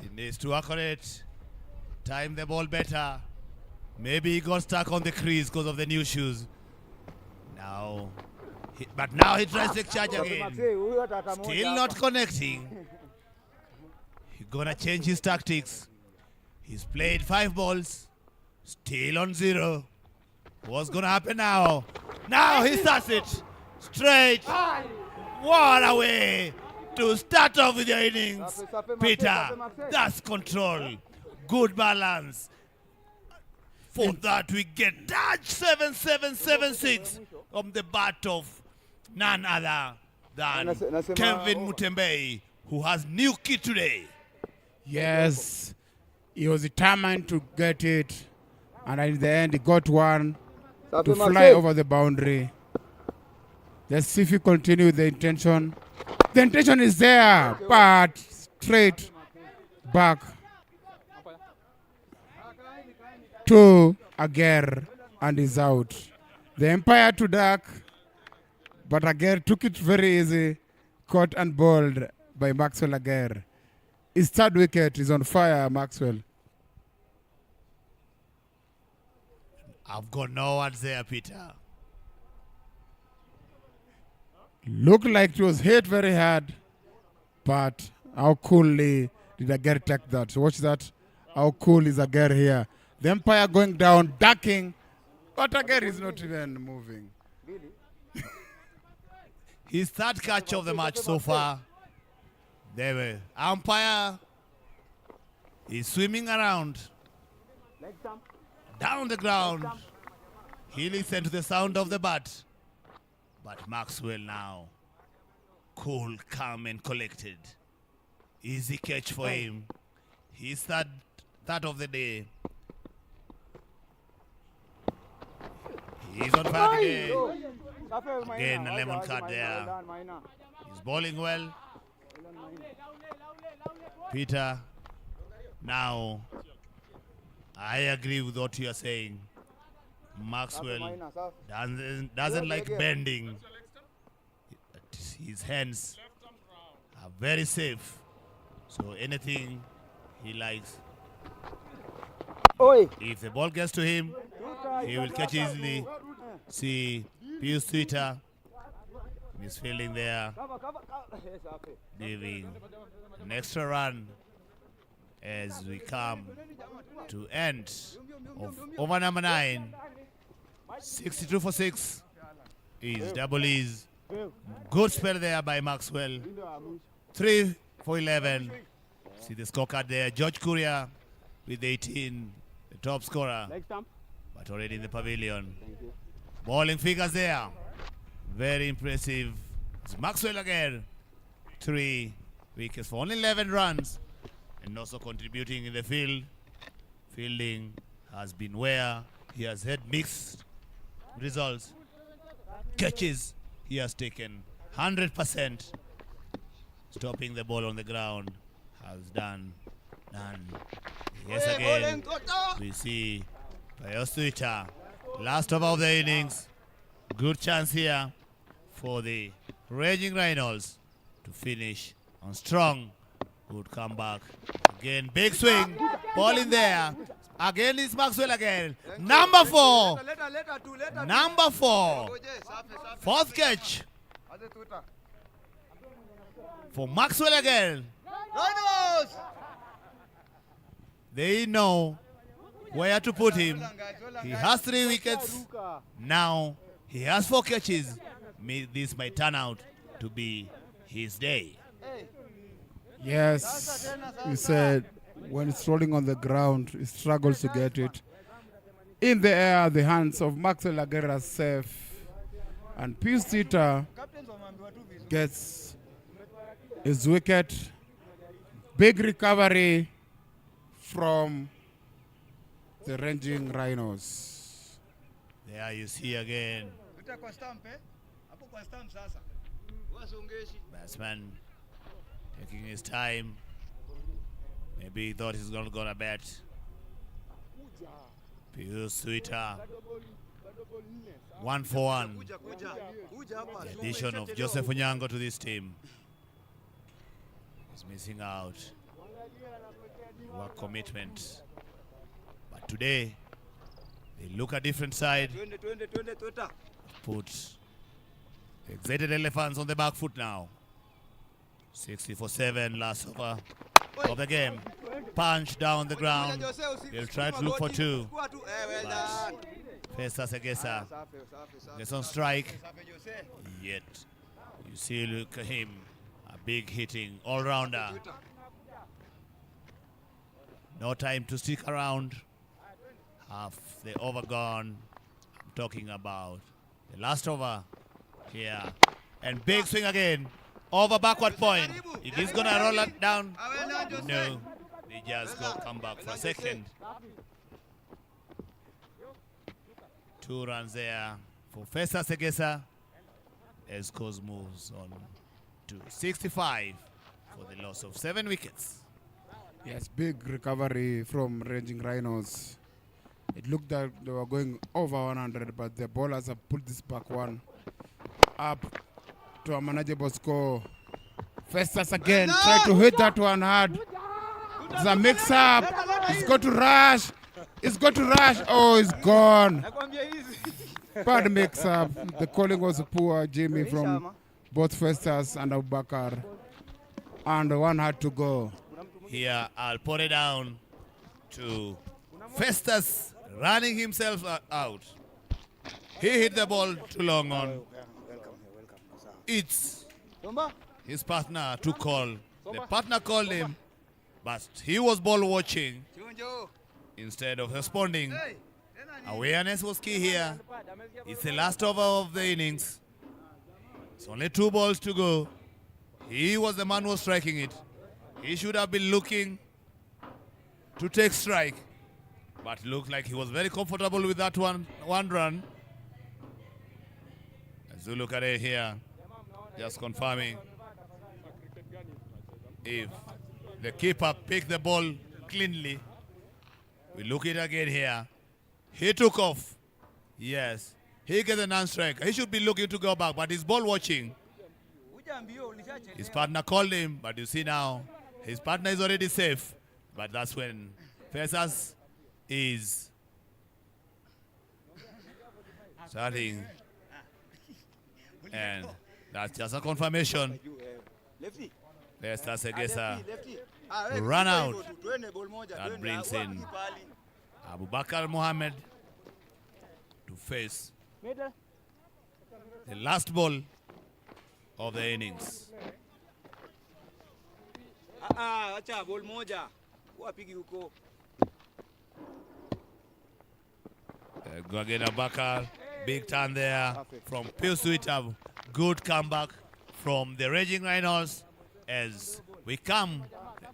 He needs to work on it. Time the ball better. Maybe he got stuck on the crease because of the new shoes. But now he tries to charge again. Still not connecting. He's gonna change his tactics. He's played 5 balls. Still on 0. What's gonna happen now? Now he starts it straight. What a way to start off with your innings, Peter. That's control. Good balance. For that we get Dutch 7776 from the bat of none other than Kevin Mutembei, who has new kit today. Yes, he was determined to get it, and in the end, he got one to fly over the boundary. Let's see if he continues the intention. The intention is there, but straight back to Aguirre, and is out. The Empire to duck, but Aguirre took it very easy, caught and bowled by Maxwell Aguirre. His third wicket is on fire, Maxwell. I've got no words there, Peter. Looked like it was hit very hard, but how coolly did Aguirre take that? Watch that. How cool is Aguirre here? The Empire going down, ducking, but Aguirre is not even moving. His third catch of the match so far. The umpire is swimming around, down the ground. He listened to the sound of the bat. But Maxwell now, cool, calm and collected. Easy catch for him. His third of the day. He's on fire today. Again, a lemon card there. He's bowling well. Peter, now, I agree with what you are saying. Maxwell doesn't like bending. His hands are very safe. So anything he likes. If the ball gets to him, he will catch easily. See, Pius Twitter is fielding there, giving an extra run as we come to end of over number 9. 62 for 6 is double ease. Good spell there by Maxwell. 3 for 11. See the scorecard there. George Courier with 18, the top scorer, but already in the pavilion. Bowling figures there. Very impressive. It's Maxwell again. 3 wickets for only 11 runs, and also contributing in the field. Fielding has been where he has had mixed results. Catches he has taken 100%. Stopping the ball on the ground has done none. Yes, again we see Pius Twitter. Last over of the innings. Good chance here for the Raging Rhinos to finish on strong. Good comeback. Again, big swing. Ball in there. Again is Maxwell again. Number 4. Number 4. Fourth catch for Maxwell again. They know where to put him. He has 3 wickets. Now he has 4 catches. This might turn out to be his day. Yes, he said when it's rolling on the ground, he struggles to get it. In the air, the hands of Maxwell Aguirre are safe. And Pius Twitter gets his wicket. Big recovery from the Raging Rhinos. There you see again. Batsman taking his time. Maybe he thought he's not gonna bat. Pius Twitter. 1 for 1. The addition of Joseph Onyango to this team. He's missing out. Work commitment. But today, they look a different side. Put the excited elephants on the back foot now. 60 for 7, last over of the game. Punch down the ground. They'll try to look for 2. Festus Egesa gets on strike. Yet, you see, look at him. A big hitting all-rounder. No time to stick around. Half the over gone. I'm talking about the last over here. And big swing again. Over backward point. It is going to roll it down. No. They just come back for a second. 2 runs there for Festus Segesa. Escos moves on to 65 for the loss of 7 wickets. Yes, big recovery from Ranging Rhinos. It looked like they were going over 100, but the bowlers have put this back one up to a manageable score. Festus again, try to hit that one hard. It's a mix-up. It's got to rush. It's got to rush. Oh, it's gone. Bad mix-up. The calling was poor, Jimmy, from both Festus and Abubakar. And one had to go. Here, I'll put it down to Festus running himself out. He hit the ball too long on. It's his partner to call. The partner called him, but he was ball watching instead of responding. Awareness was key here. It's the last over of the innings. It's only 2 balls to go. He was the man who was striking it. He should have been looking to take strike, but looked like he was very comfortable with that one run. As you look at it here, just confirming if the keeper picked the ball cleanly. We look at it again here. He took off. Yes, he gets a non-strike. He should be looking to go back, but he's ball watching. His partner called him, but you see now, his partner is already safe. But that's when Festus is starting. And that's just a confirmation. Festus Segesa run out. That brings in Abubakar Mohammed to face the last ball of the innings. Go again, Abubakar. Big turn there from Pius Witab. Good comeback from the Raging Rhinos as we come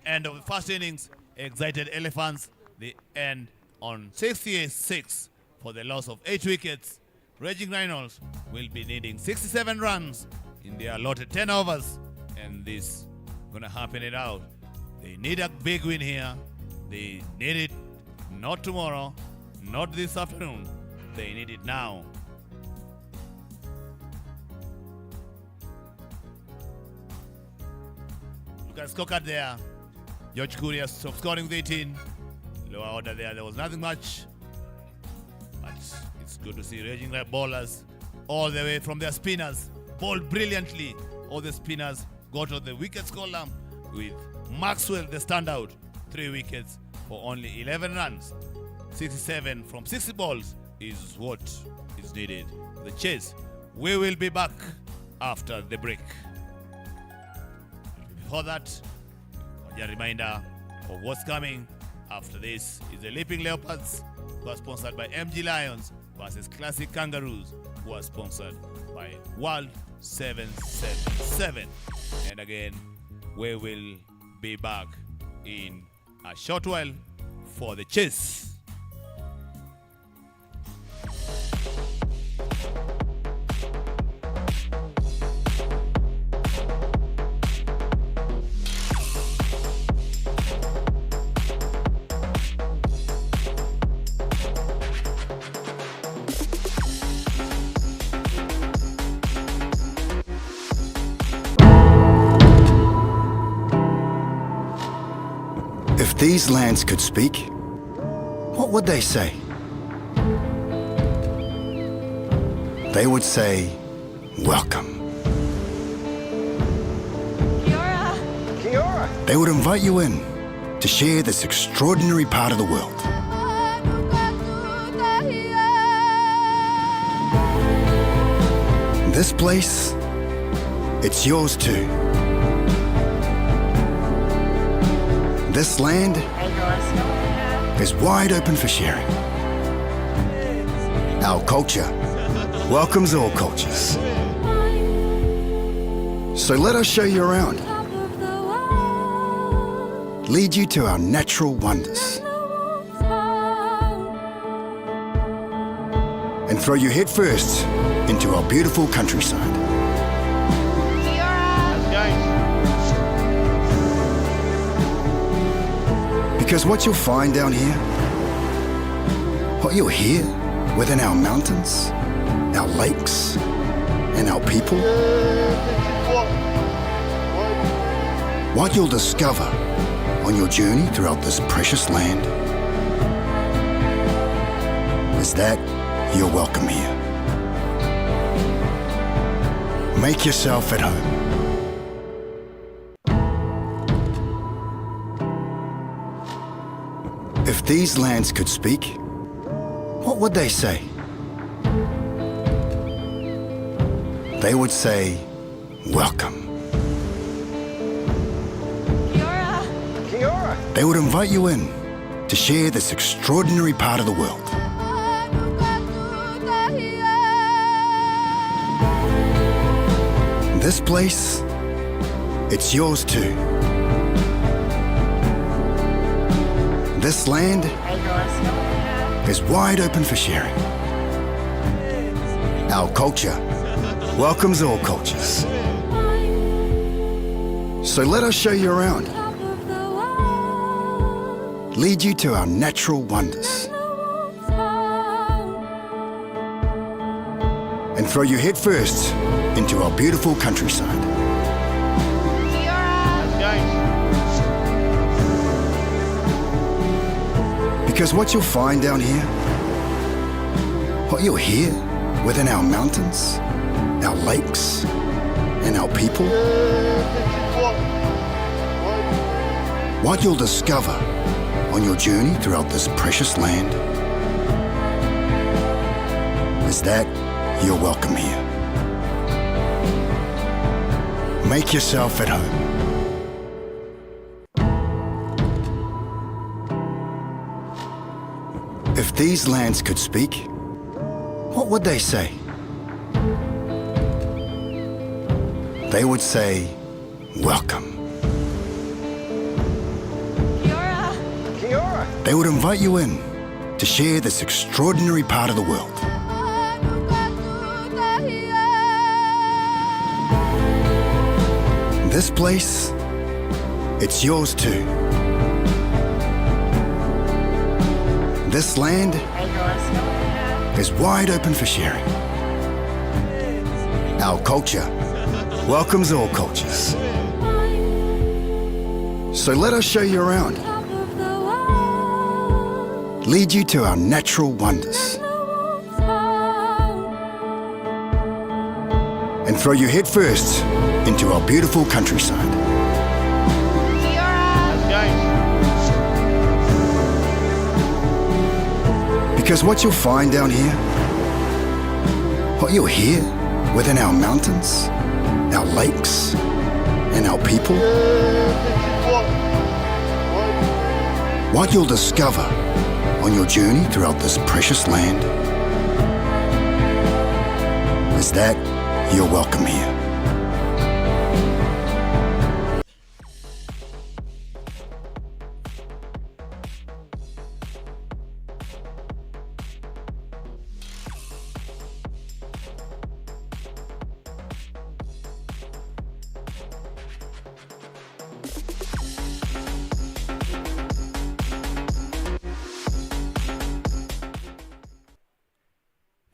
end of the first innings. Excited Elephants, the end on 66 for the loss of 8 wickets. Raging Rhinos will be needing 67 runs in their allotted 10 overs, and this gonna happen it out. They need a big win here. They need it not tomorrow, not this afternoon. They need it now. Look at scorecard there. George Kurias stopped scoring with 18. Lower order there was nothing much. But it's good to see Raging Red bowlers all the way from their spinners. Bowled brilliantly. All the spinners got to the wickets column with Maxwell, the standout. 3 wickets for only 11 runs. 67 from 60 balls is what is needed. The chase. We will be back after the break. Before that, a reminder of what's coming after this is the Leaping Leopards, who are sponsored by MG Lions, versus Classic Kangaroos, who are sponsored by World 777. And again, we will be back in a short while for the chase. If these lands could speak, what would they say? They would say, welcome. Kia ora. Kia ora. They would invite you in to share this extraordinary part of the world. This place, it's yours too. This land is wide open for sharing. Our culture welcomes all cultures. So let us show you around. Lead you to our natural wonders. And throw you head first into our beautiful countryside. Because what you'll find down here, what you'll hear within our mountains, our lakes, and our people, what you'll discover on your journey throughout this precious land is that you're welcome here. Make yourself at home. If these lands could speak, what would they say? They would say, welcome. They would invite you in to share this extraordinary part of the world. This place, it's yours too. This land is wide open for sharing. Our culture welcomes all cultures. So let us show you around. Lead you to our natural wonders. And throw you head first into our beautiful countryside. Because what you'll find down here, what you'll hear within our mountains, our lakes, and our people, what you'll discover on your journey throughout this precious land is that you're welcome here. Make yourself at home. If these lands could speak, what would they say? They would say, welcome. They would invite you in to share this extraordinary part of the world. This place, it's yours too. This land is wide open for sharing. Our culture welcomes all cultures. So let us show you around. Lead you to our natural wonders. And throw you head first into our beautiful countryside. Because what you'll find down here, what you'll hear within our mountains, our lakes, and our people, what you'll discover on your journey throughout this precious land is that you're welcome here.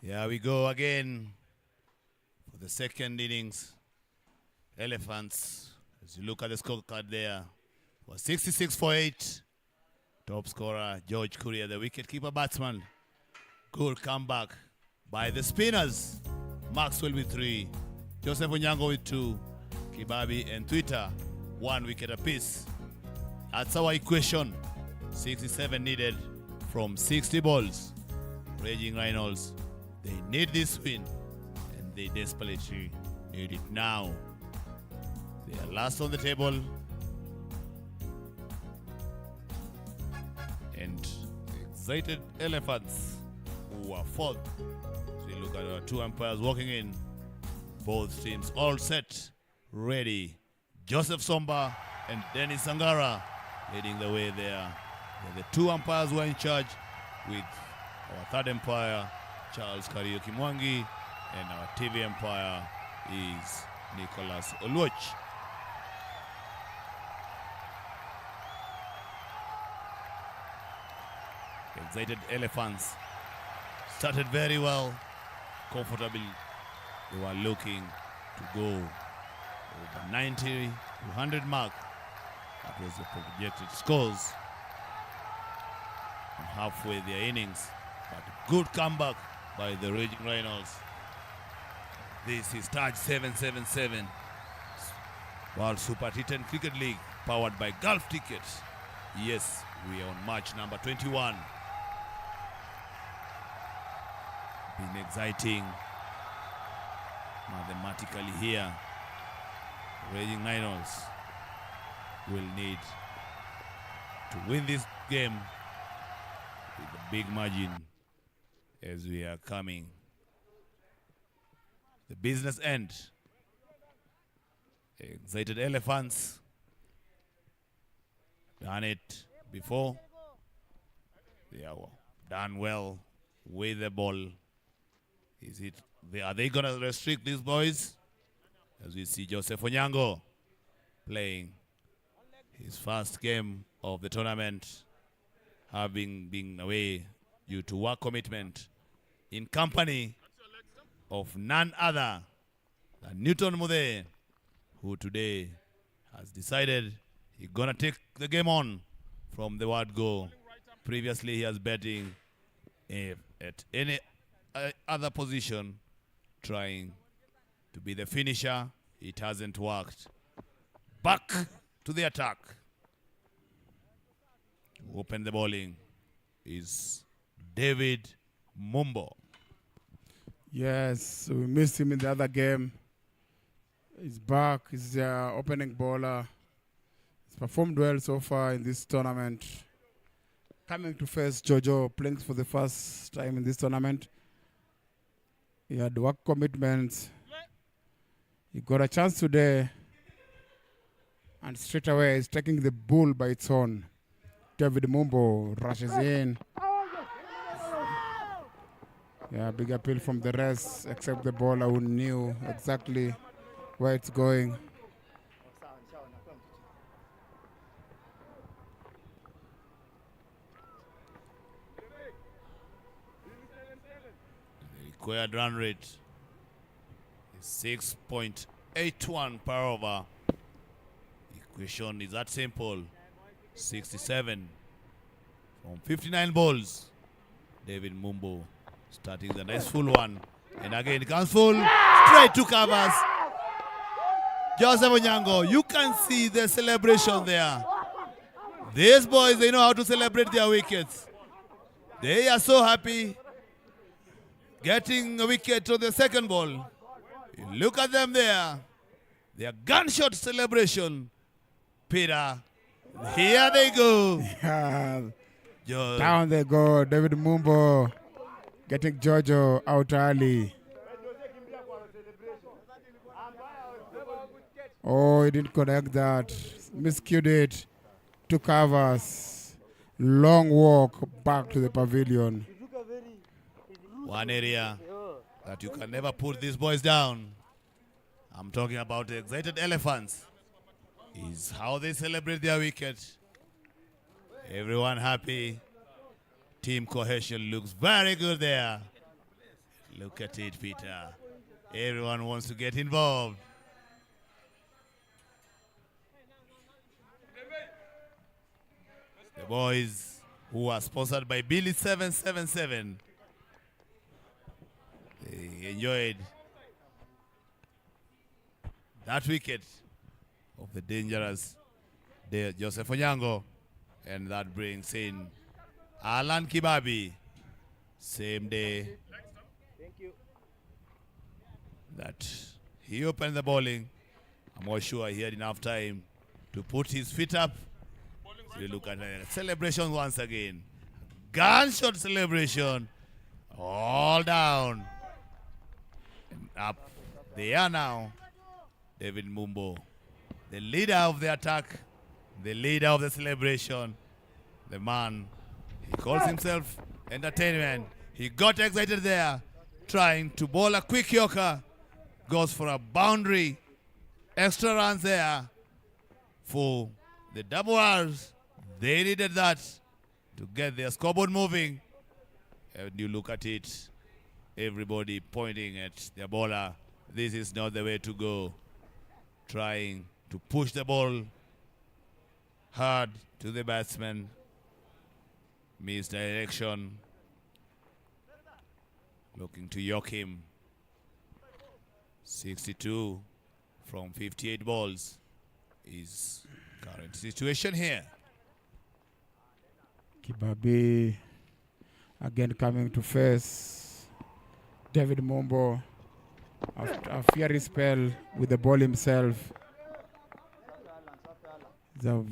Here we go again for the second innings. Elephants, as you look at the scorecard there, was 66 for 8. Top scorer, George Courier, the wicketkeeper batsman. Good comeback by the spinners. Maxwell with 3, Joseph Onyango with 2, Kibabi and Twitter, 1 wicket apiece. That's our equation. 67 needed from 60 balls. Raging Rhinos, they need this win, and they desperately need it now. They are last on the table, and the excited Elephants who are fourth. So we look at our two umpires walking in. Both teams all set, ready. Joseph Somba and Dennis Sangara leading the way there. The two umpires who are in charge, with our third umpire, Charles Kariuki Mwangi, and our TV umpire is Nicholas Oluoch. Excited Elephants started very well, comfortably. They were looking to go over 90 to 100 mark. That was the projected scores. And halfway their innings, but good comeback by the Raging Rhinos. This is Taj 777 World Super T10 Cricket League, powered by Gulf Tickets. Yes, we are on match number 21. Been exciting mathematically here. Raging Rhinos will need to win this game with a big margin as we are coming the business end. Excited Elephants done it before. They are done well with the ball. Are they gonna restrict these boys? As we see Joseph Onyango playing his first game of the tournament, having been away due to work commitment, in company of none other than Newton Mude, who today has decided he's gonna take the game on from the word go. Previously he has betting at any other position, trying to be the finisher. It hasn't worked. Back to the attack. To open the bowling is David Mumbo. Yes, we missed him in the other game. He's back. He's the opening bowler. He's performed well so far in this tournament. Coming to face Jojo, playing for the first time in this tournament. He had work commitments. He got a chance today, and straight away he's taking the bull by its horn. David Mumbo rushes in. Yeah, big appeal from the rest, except the bowler who knew exactly where it's going. The required run rate is 6.81 per over. Equation is that simple. 67 from 59 balls. David Mumbo starting the nice full one. And again it comes full. Straight to covers. Joseph Onyango, you can see the celebration there. These boys, they know how to celebrate their wickets. They are so happy getting a wicket on the second ball. Look at them there. Their gunshot celebration. Peter, here they go. Yeah. Down they go. David Mumbo getting Jojo out early. Oh, he didn't connect that. Miscued it. Two covers. Long walk back to the pavilion. One area that you can never put these boys down. I'm talking about the excited Elephants. Is how they celebrate their wicket. Everyone happy. Team cohesion looks very good there. Look at it, Peter. Everyone wants to get involved. The boys who are sponsored by Billy 777. They enjoyed that wicket of the dangerous Joseph Onyango, and that brings in Alan Kibabi. Same day that he opened the bowling, I'm not sure he had enough time to put his feet up. So you look at the celebration once again. Gunshot celebration All down. And up they are now. David Mumbo, the leader of the attack, the leader of the celebration, the man, he calls himself entertainment. He got excited there, trying to bowl a quick yorker, goes for a boundary, extra runs there for the double R's. They needed that to get their scoreboard moving. And you look at it, everybody pointing at their bowler. This is not the way to go. Trying to push the ball hard to the batsman. Misdirection. Looking to yoke him. 62 from 58 balls is current situation here. Kibabi again coming to face David Mumbo after a fiery spell with the ball himself. They've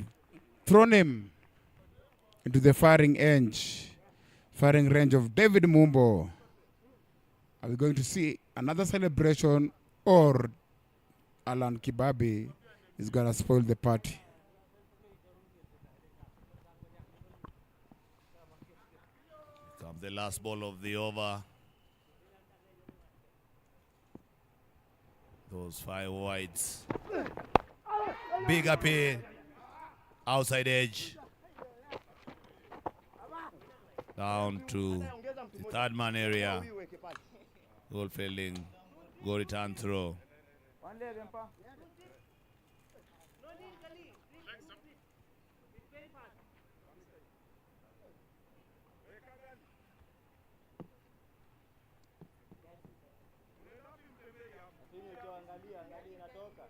thrown him into the firing range of David Mumbo. Are we going to see another celebration, or Alan Kibabi is going to spoil the party? Comes the last ball of the over. Those 5 wides. Big appeal. Outside edge. Down to the third man area. Goal fielding. Goal return throw. inatoka.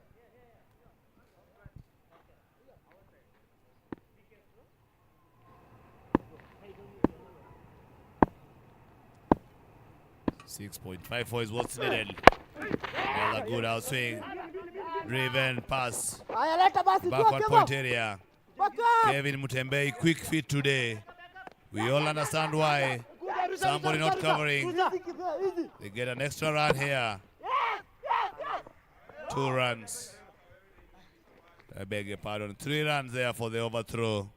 6.54 is what's needed. Another good outswing. Driven pass. Backward point area. Kevin Mutembei, quick feet today. We all understand why. Somebody not covering. They get an extra run here. 2 runs. I beg your pardon. 3 runs there for the overthrow.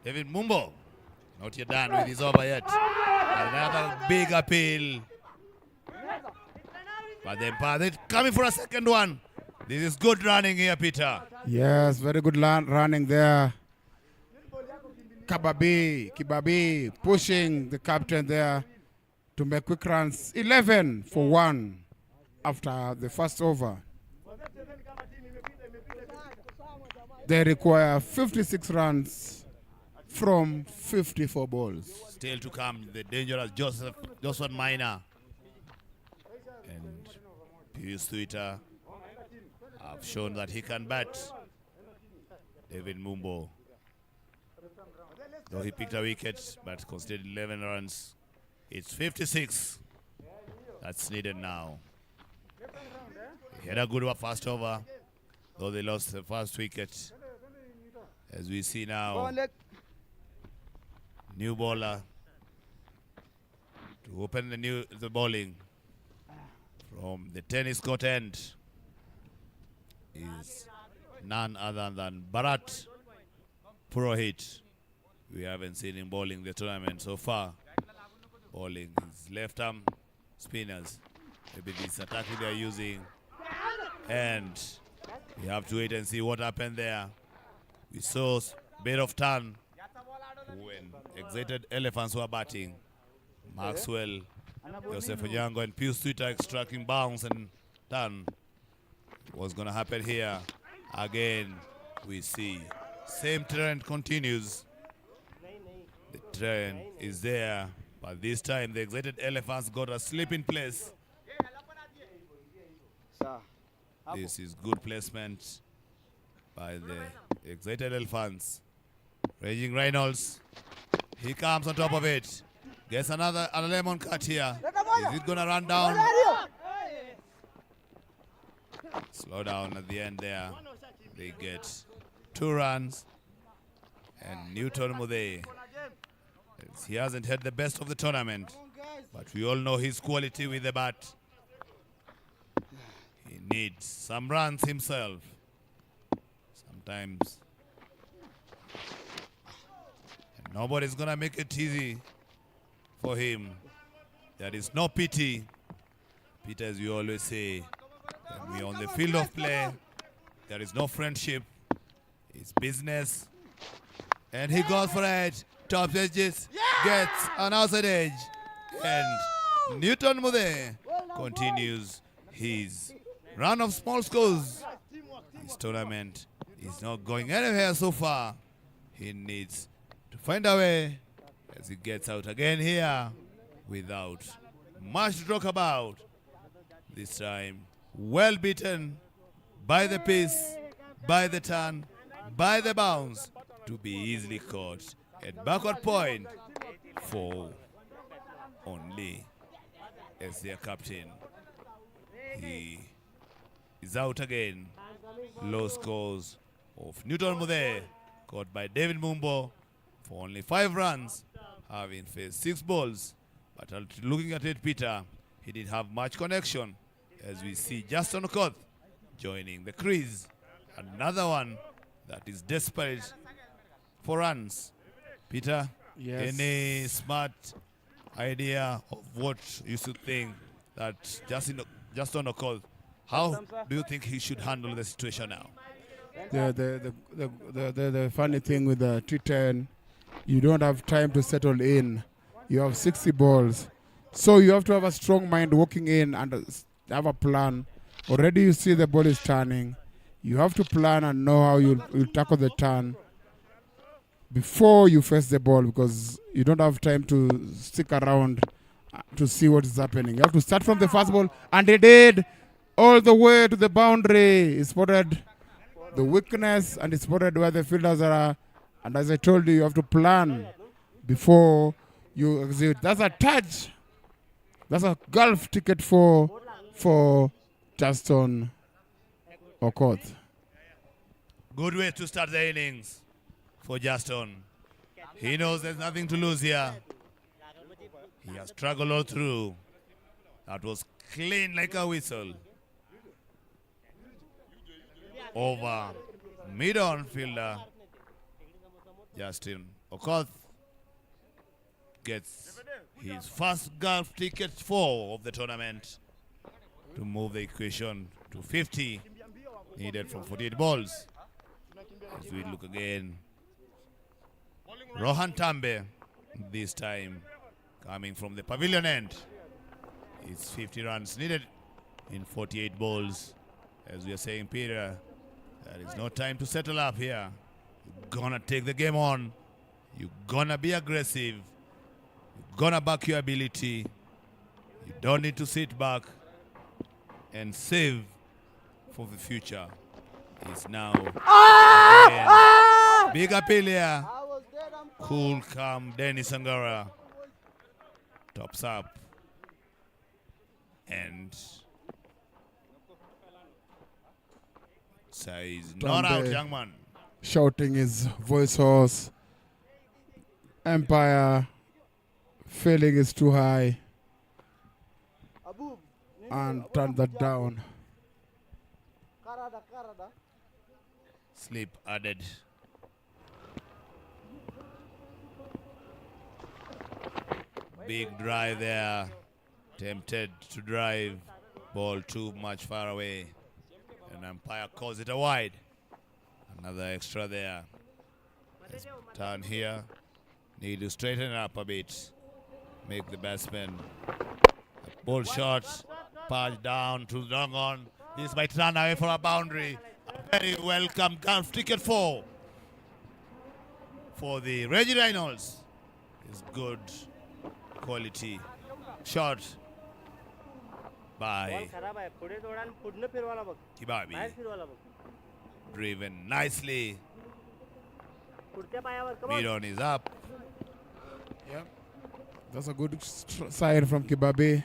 David Mumbo, not yet done with his over yet. Another big appeal. But then Padit coming for a second one. This is good running here, Peter. Yes, very good running there. Kibabi pushing the captain there to make quick runs. 11 for 1 after the first over. They require 56 runs from 54 balls. Still to come, the dangerous Joseph Minor and Pius Twitter have shown that he can bat. David Mumbo, though he picked a wicket, but conceded 11 runs. It's 56 that's needed now. He had a good first over, though they lost the first wicket. As we see now, new bowler to open the bowling from the tennis court end is none other than Bharat Purohit. We haven't seen him bowling the tournament so far. Bowling his left arm spinners. Maybe this attack they are using. And we have to wait and see what happened there. We saw a bit of turn when excited elephants were batting. Maxwell, Joseph Onyango and Pius Twitter extracting bounce and turn. What's going to happen here? Again, we see same trend continues. The train is there, but this time the excited elephants got a sleep in place. Sawa. This is good placement by the excited elephants. Raging Rhinos. He comes on top of it. Gets another lemon cut here. Is it gonna run down? Slow down at the end there. They get 2 runs. And Newton Mude. He hasn't had the best of the tournament, but we all know his quality with the bat. He needs some runs himself. Sometimes. And nobody's gonna make it easy for him. There is no pity. Peter, as you always say, when we're on the field of play, there is no friendship. It's business. And he goes for it. Top edges, gets an outside edge. And Newton Mude continues his run of small scores. His tournament is not going anywhere so far. He needs to find a way as he gets out again here without much to talk about. This time, well beaten by the piece, by the turn, by the bounce, to be easily caught at backward point for only as their captain. He is out again. Low scores of Newton Mude, caught by David Mumbo for only 5 runs, having faced 6 balls. But looking at it, Peter, he didn't have much connection, as we see Justin Okoth joining the crease. Another one that is desperate for runs. Peter, Yes. any smart idea of what you should think that Justin Okoth, how do you think he should handle the situation now? The funny thing with the T10, you don't have time to settle in. You have 60 balls. So you have to have a strong mind walking in and have a plan. Already you see the ball is turning. You have to plan and know how you'll tackle the turn before you face the ball, because you don't have time to stick around to see what is happening. You have to start from the first ball, and they did all the way to the boundary. He spotted the weakness and he spotted where the fielders are. And as I told you, you have to plan before you execute. That's a touch. That's a golf ticket for Justin Okoth. Good way to start the innings for Justin. He knows there's nothing to lose here. He has struggled all through. That was clean like a whistle. Over mid-on fielder Justin Okoth gets his first golf ticket 4 of the tournament to move the equation to 50, needed from 48 balls. As we look again, Rohan Tambe, this time coming from the pavilion end. It's 50 runs needed in 48 balls. As we are saying, Peter, there is no time to settle up here. You're gonna take the game on. You're gonna be aggressive. You're gonna back your ability. You don't need to sit back and save for the future. It's now again, big appeal here. Cool, calm, Dennis Angara tops up. And says, not out, young man. Shouting his voice hoarse. Empire feeling is too high and turn that down. Sleep added. Big drive there. Tempted to drive. Ball too much far away. And umpire calls it a wide. Another extra there. Let's turn here. Need to straighten up a bit. Make the batsman. Ball shot. Patch down to the long on. This might run away for a boundary. Very welcome golf ticket 4 for the Rhinos. is good quality shot by ball खराब आहे पुढे थोडा आणि पुढनं फिरवाला बघ Kibabi. बाहेर फिरवाला बघ Driven nicely. पुढच्या पायावर come on Miron is up. Yeah. That's a good side from Kibabe.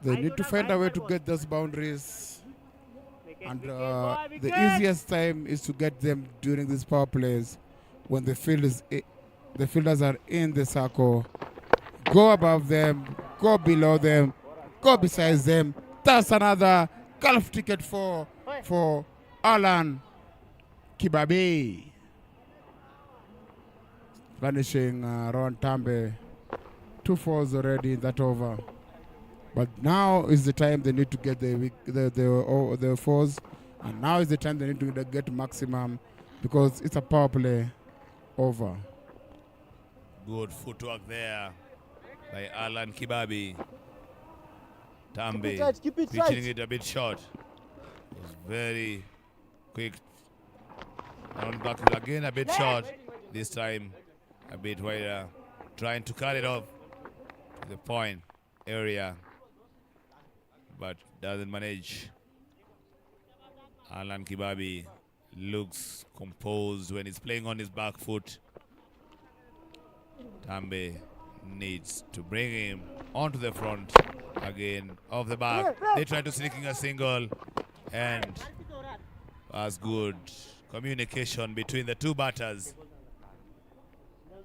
They need to find a way to get those boundaries. And the easiest time is to get them during these power plays when the fielders are in the circle. Go above them, go below them, go beside them. That's another golf ticket for Alan Kibabe. Vanishing Ron Tambe. 2 fours already in that over. But now is the time they need to get the fours. And now is the time they need to get maximum because it's a power play over. Good footwork there by Alan Kibabi. Tambe pitching it a bit short. It was very quick. And back again a bit short. This time a bit wider. Trying to cut it off to the point area. But doesn't manage. Alan Kibabi looks composed when he's playing on his back foot. Tambe needs to bring him onto the front again off the back. They try to sneak in a single and as good communication between the two batters.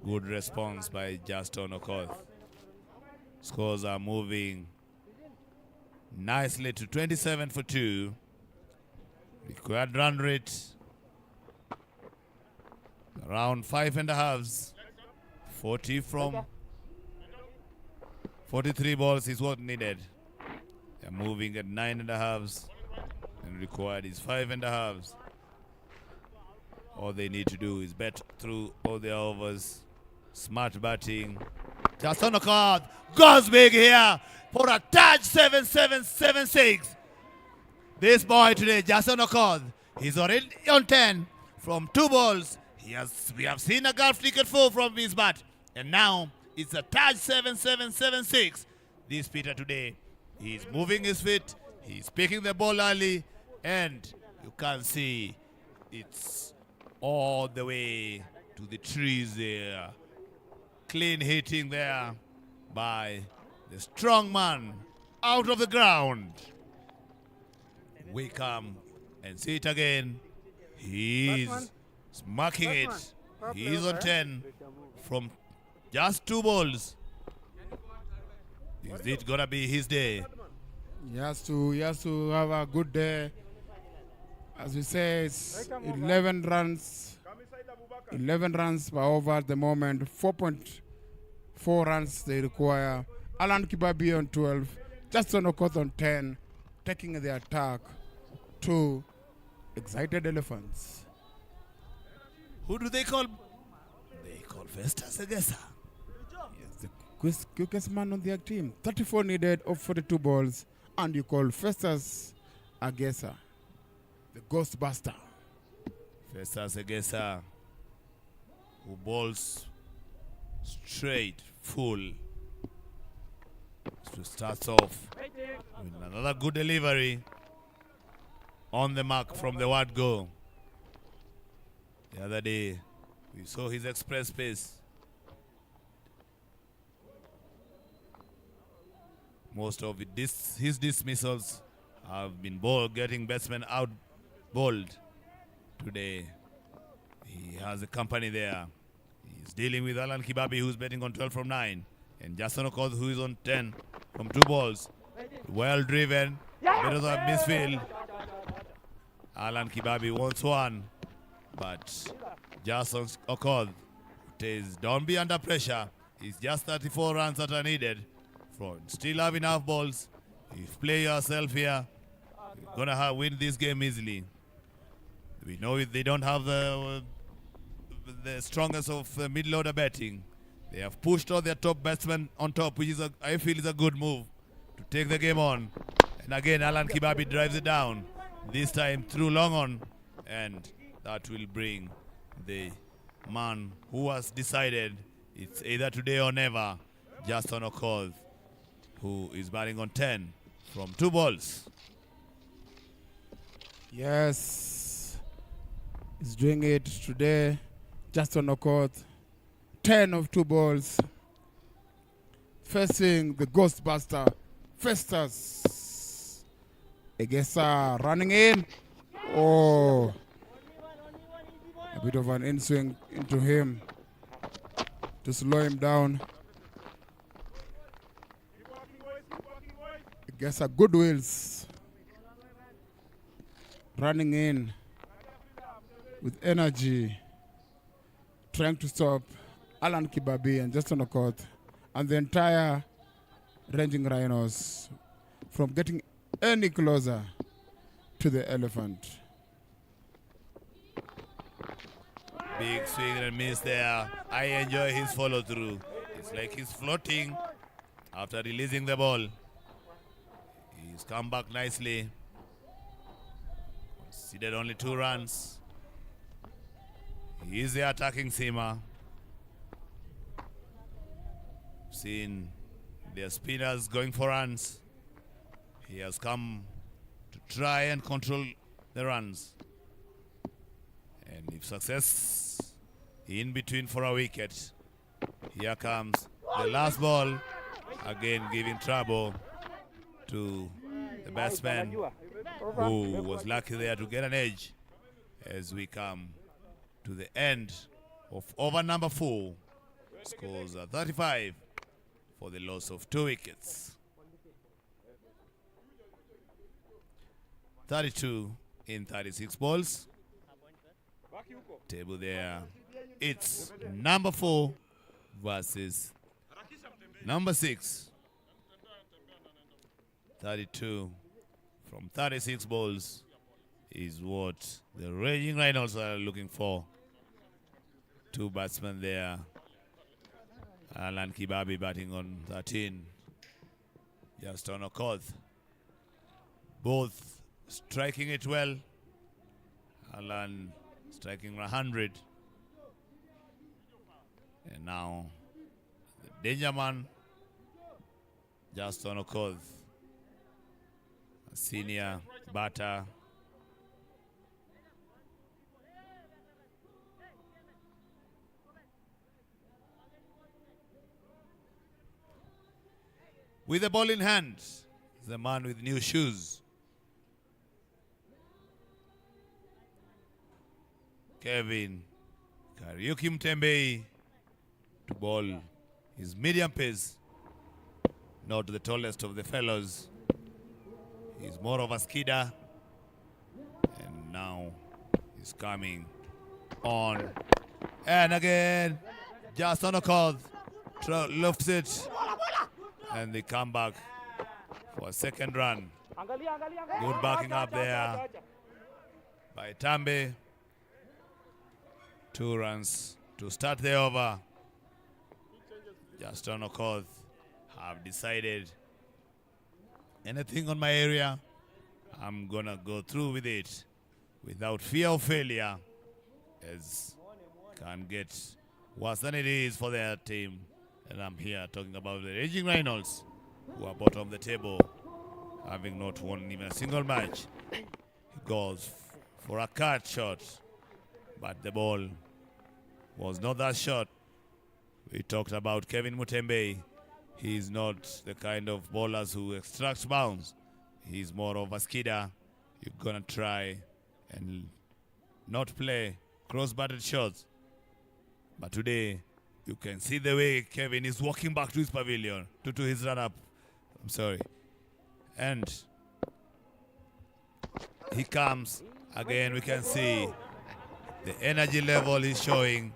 Good response by Justin Okoth. Scores are moving nicely to 27 for 2. Required run rate around 5.5. 40 from 43 balls is what needed. They're moving at 9.5 and required is 5.5. All they need to do is bet through all their overs. Smart batting. Justin Okoth goes big here for a touch 7-7-7-6. This boy today, Justin Okoth, he's already on 10 from 2 balls. We have seen a golf ticket 4 from his bat. And now it's a touch 7-7-7-6. This Peter today, he's moving his feet, he's picking the ball early, and you can see it's all the way to the trees there. Clean hitting there by the strong man out of the ground. We come and see it again. He's marking it. He's on 10 from just 2 balls. Is it gonna be his day? He has to have a good day. As we say, it's 11 runs. 11 runs per over at the moment. 4.4 runs they require. Alan Kibabi on 12. Justin Okoth on 10. Taking the attack to Excited Elephants. Who do they call? They call Festus Agesa. Yes, the quickest man on their team. 34 needed of 42 balls. And you call Festus Agesa, the Ghostbuster. Festus Agesa, who bowls straight, full. To start off with another good delivery on the mark from the word go. The other day, we saw his express pace. Most of his dismissals have been getting batsmen out bowled. Today, he has a company there. He's dealing with Alan Kibabi, who's betting on 12 from 9. And Justin Okoth, who is on 10 from 2 balls. Well driven. Better than misfield. Alan Kibabi wants 1. But Justin Okoth says, don't be under pressure. It's just 34 runs that are needed. Still have enough balls. If you play yourself here, you're going to win this game easily. We know they don't have the strongest of mid-loader batting. They have pushed all their top batsmen on top, which is I feel is a good move to take the game on. And again, Alan Kibabi drives it down. This time through long on. And that will bring the man who has decided It's either today or never. Justin Okoth, who is batting on 10 from 2 balls. Yes, he's doing it today. Justin Okoth, 10 of 2 balls. Facing the Ghostbuster, Festus. Egesa running in. Oh, a bit of an in-swing into him to slow him down. Egesa Goodwills running in with energy, trying to stop Alan Kibabi and Justin Okoth and the entire Ranging Rhinos from getting any closer to the elephant. Big swing and miss there. I enjoy his follow through. It's like he's floating after releasing the ball. He's come back nicely. Conceded only 2 runs. He is the attacking seamer. Seen their spinners going for runs. He has come to try and control the runs. And if success in between for a wicket, here comes the last ball, again giving trouble to the batsman who was lucky there to get an edge as we come to the end of over number 4. Scores are 35 for the loss of 2 wickets. 32 in 36 balls. Table there. It's number 4 versus number 6. 32 from 36 balls is what the Raging Rhinos are looking for. 2 batsmen there. Alan Kibabi batting on 13. Justin Okoth. Both striking it well. Alan striking 100. And now the danger man, Justin Okoth, a senior batter. With the ball in hand, the man with new shoes. Kevin Kariuki Mtembei to ball his medium pace. Not the tallest of the fellows. He's more of a skidder. And now he's coming on. And again, Justin Okoth lifts it. And they come back for a second run. Good backing up there by Tambe. 2 runs to start the over. Justin Okoth have decided anything on my area, I'm gonna go through with it without fear of failure, as can get worse than it is for their team. And I'm here talking about the Raging Rhinos, who are bottom of the table, having not won even a single match. He goes for a cut shot, but the ball was not that shot. We talked about Kevin Mutembei. He's not the kind of bowlers who extracts bounds. He's more of a skidder. You're gonna try and not play cross-batted shots. But today, you can see the way Kevin is walking back to his pavilion, to his run-up. I'm sorry. And he comes. Again, we can see the energy level he's showing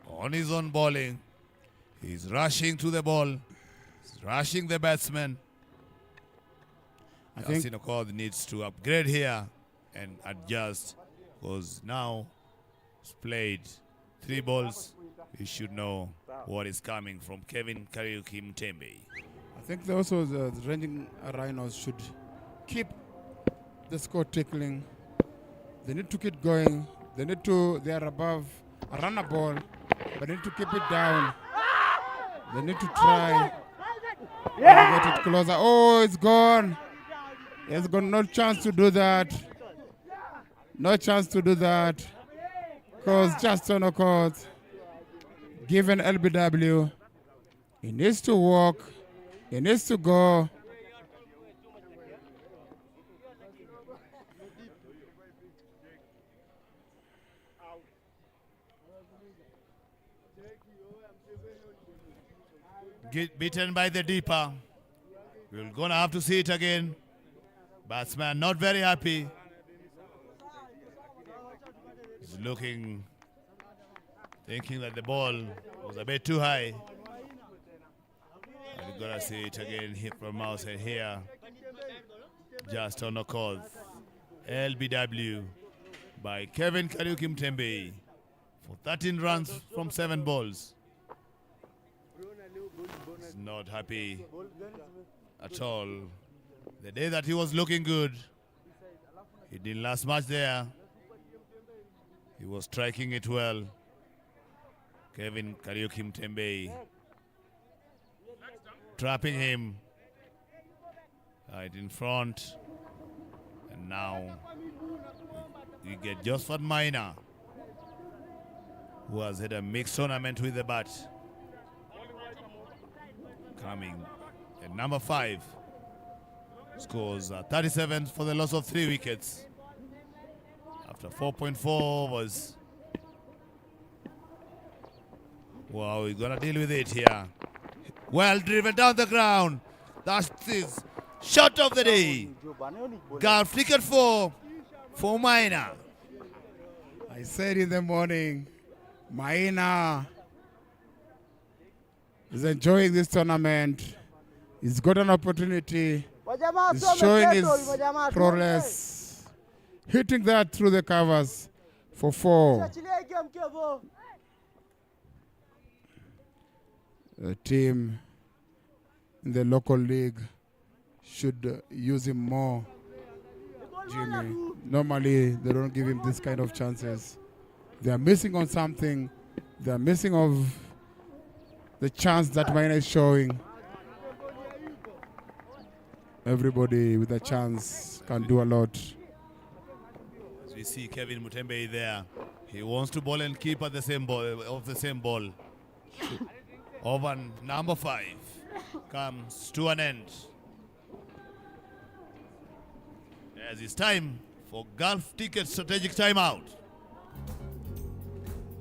on his own bowling. He's rushing to the ball. He's rushing the batsman. I think Okoth needs to upgrade here and adjust, because now he's played 3 balls. He should know what is coming from Kevin Kariuki Mtembei. I think also the Ranging Rhinos should keep the score tickling. They need to keep going. They are above a runner ball, but they need to keep it down. They need to try and get it closer. Oh, it's gone. It's got no chance to do that. No chance to do that. Because just on a court, given LBW, he needs to walk. He needs to go. Get beaten by the deeper. We're gonna have to see it again. Batsman not very happy. He's looking, thinking that the ball was a bit too high. But we're gonna see it again here from Mouse and here. Just on the course. LBW by Kevin Kariuki Mtembe for 13 runs from 7 balls. He's not happy at all. The day that he was looking good, he didn't last much there. He was striking it well. Kevin Kariuki Mtembe trapping him right in front. And now we get Josephat Maina, who has had a mixed tournament with the bat. Coming at number 5. Scores 37 for the loss of 3 wickets. After 4.4 overs. Wow, we're gonna deal with it here. Well driven down the ground. That's his shot of the day. Golf ticket for Maina. I said in the morning, Maina is enjoying this tournament. He's got an opportunity. He's showing his progress. Hitting that through the covers for 4. The team in the local league should use him more, Jimmy. Normally, they don't give him this kind of chances. They are missing on something. They are missing of the chance that Maina is showing. Everybody with a chance can do a lot. As we see Kevin Mutembe there, he wants to bowl and keep at the same ball, of the same ball. Over number 5 comes to an end. As it's time for Golf Ticket strategic timeout.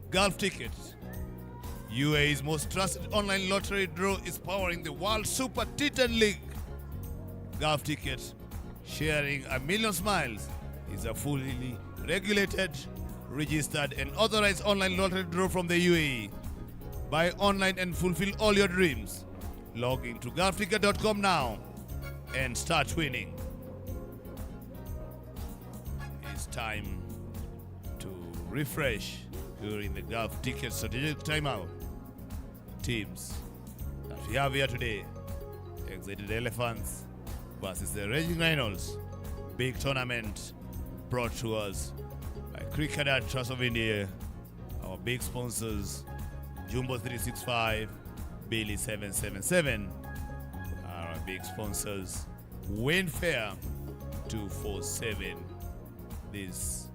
Golf Ticket, UAE's most trusted online lottery draw, is powering the World Super T10 League. Golf Ticket, sharing a million smiles, is a fully regulated, registered and authorized online lottery draw from the UAE. Buy online and fulfill all your dreams. Log into golfticket.com now and start winning. It's time to refresh during the Golf Ticket strategic timeout. Teams that we have here today: Excited Elephants versus the Raging Rhinos. Big tournament brought to us by Cricketer Trust of India, our big sponsors, Jumbo 365, Bailey 777, our big sponsors, Winfair 247. This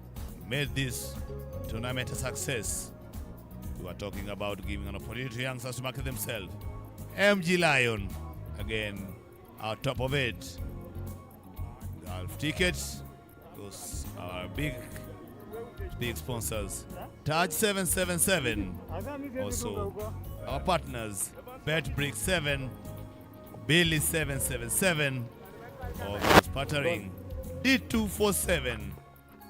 made this tournament a success. We are talking about giving an opportunity to youngsters to market themselves. MG Lion, again, on top of it. Golf Tickets, those are big sponsors. Taj 777, also our partners, BetBrick 7, Bailey 777, all those partnering. D247,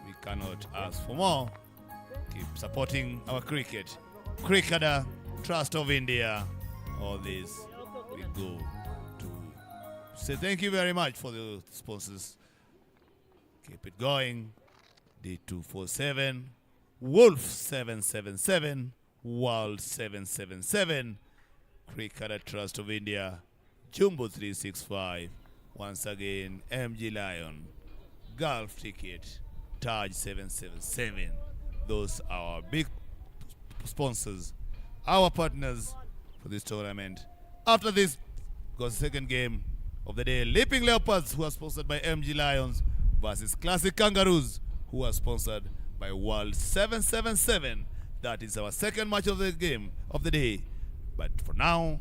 we cannot ask for more. Keep supporting our cricket. Cricketer, Trust of India, all this. We go to say thank you very much for the sponsors. Keep it going. D247, Wolf 777, World 777, Cricketer Trust of India, Jumbo 365, once again MG Lion, Golf Ticket, Taj 777. Those are our big sponsors, our partners for this tournament. After this goes the second game of the day. Leaping Leopards, who are sponsored by MG Lions, versus Classic Kangaroos, who are sponsored by World 777. That is our second match of the game of the day. But for now,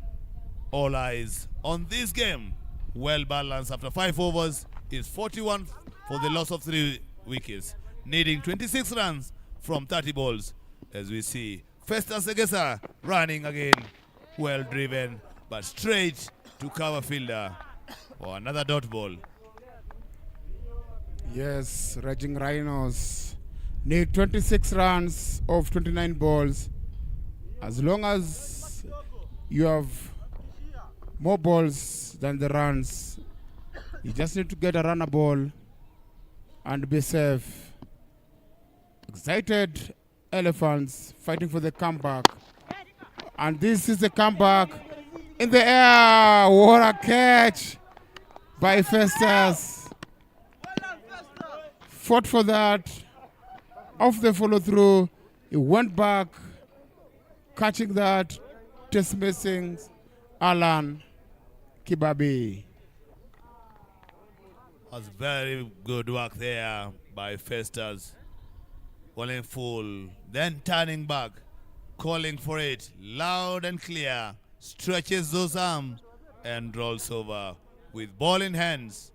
all eyes on this game. Well balanced after 5 overs is 41 for the loss of 3 wickets, needing 26 runs from 30 balls. As we see Festus Egesa running again, well driven but straight to cover fielder for another dot ball. Yes, Raging Rhinos need 26 runs of 29 balls. As long as you have more balls than the runs, you just need to get a runner ball and be safe. Excited Elephants fighting for the comeback. And this is the comeback in the air. What a catch by Festus. Fought for that. Off the follow through. He went back, catching that, dismissing Alan Kibabi. Was very good work there by Festus. Calling full, then turning back, calling for it loud and clear, stretches those arms and rolls over with ball in hands.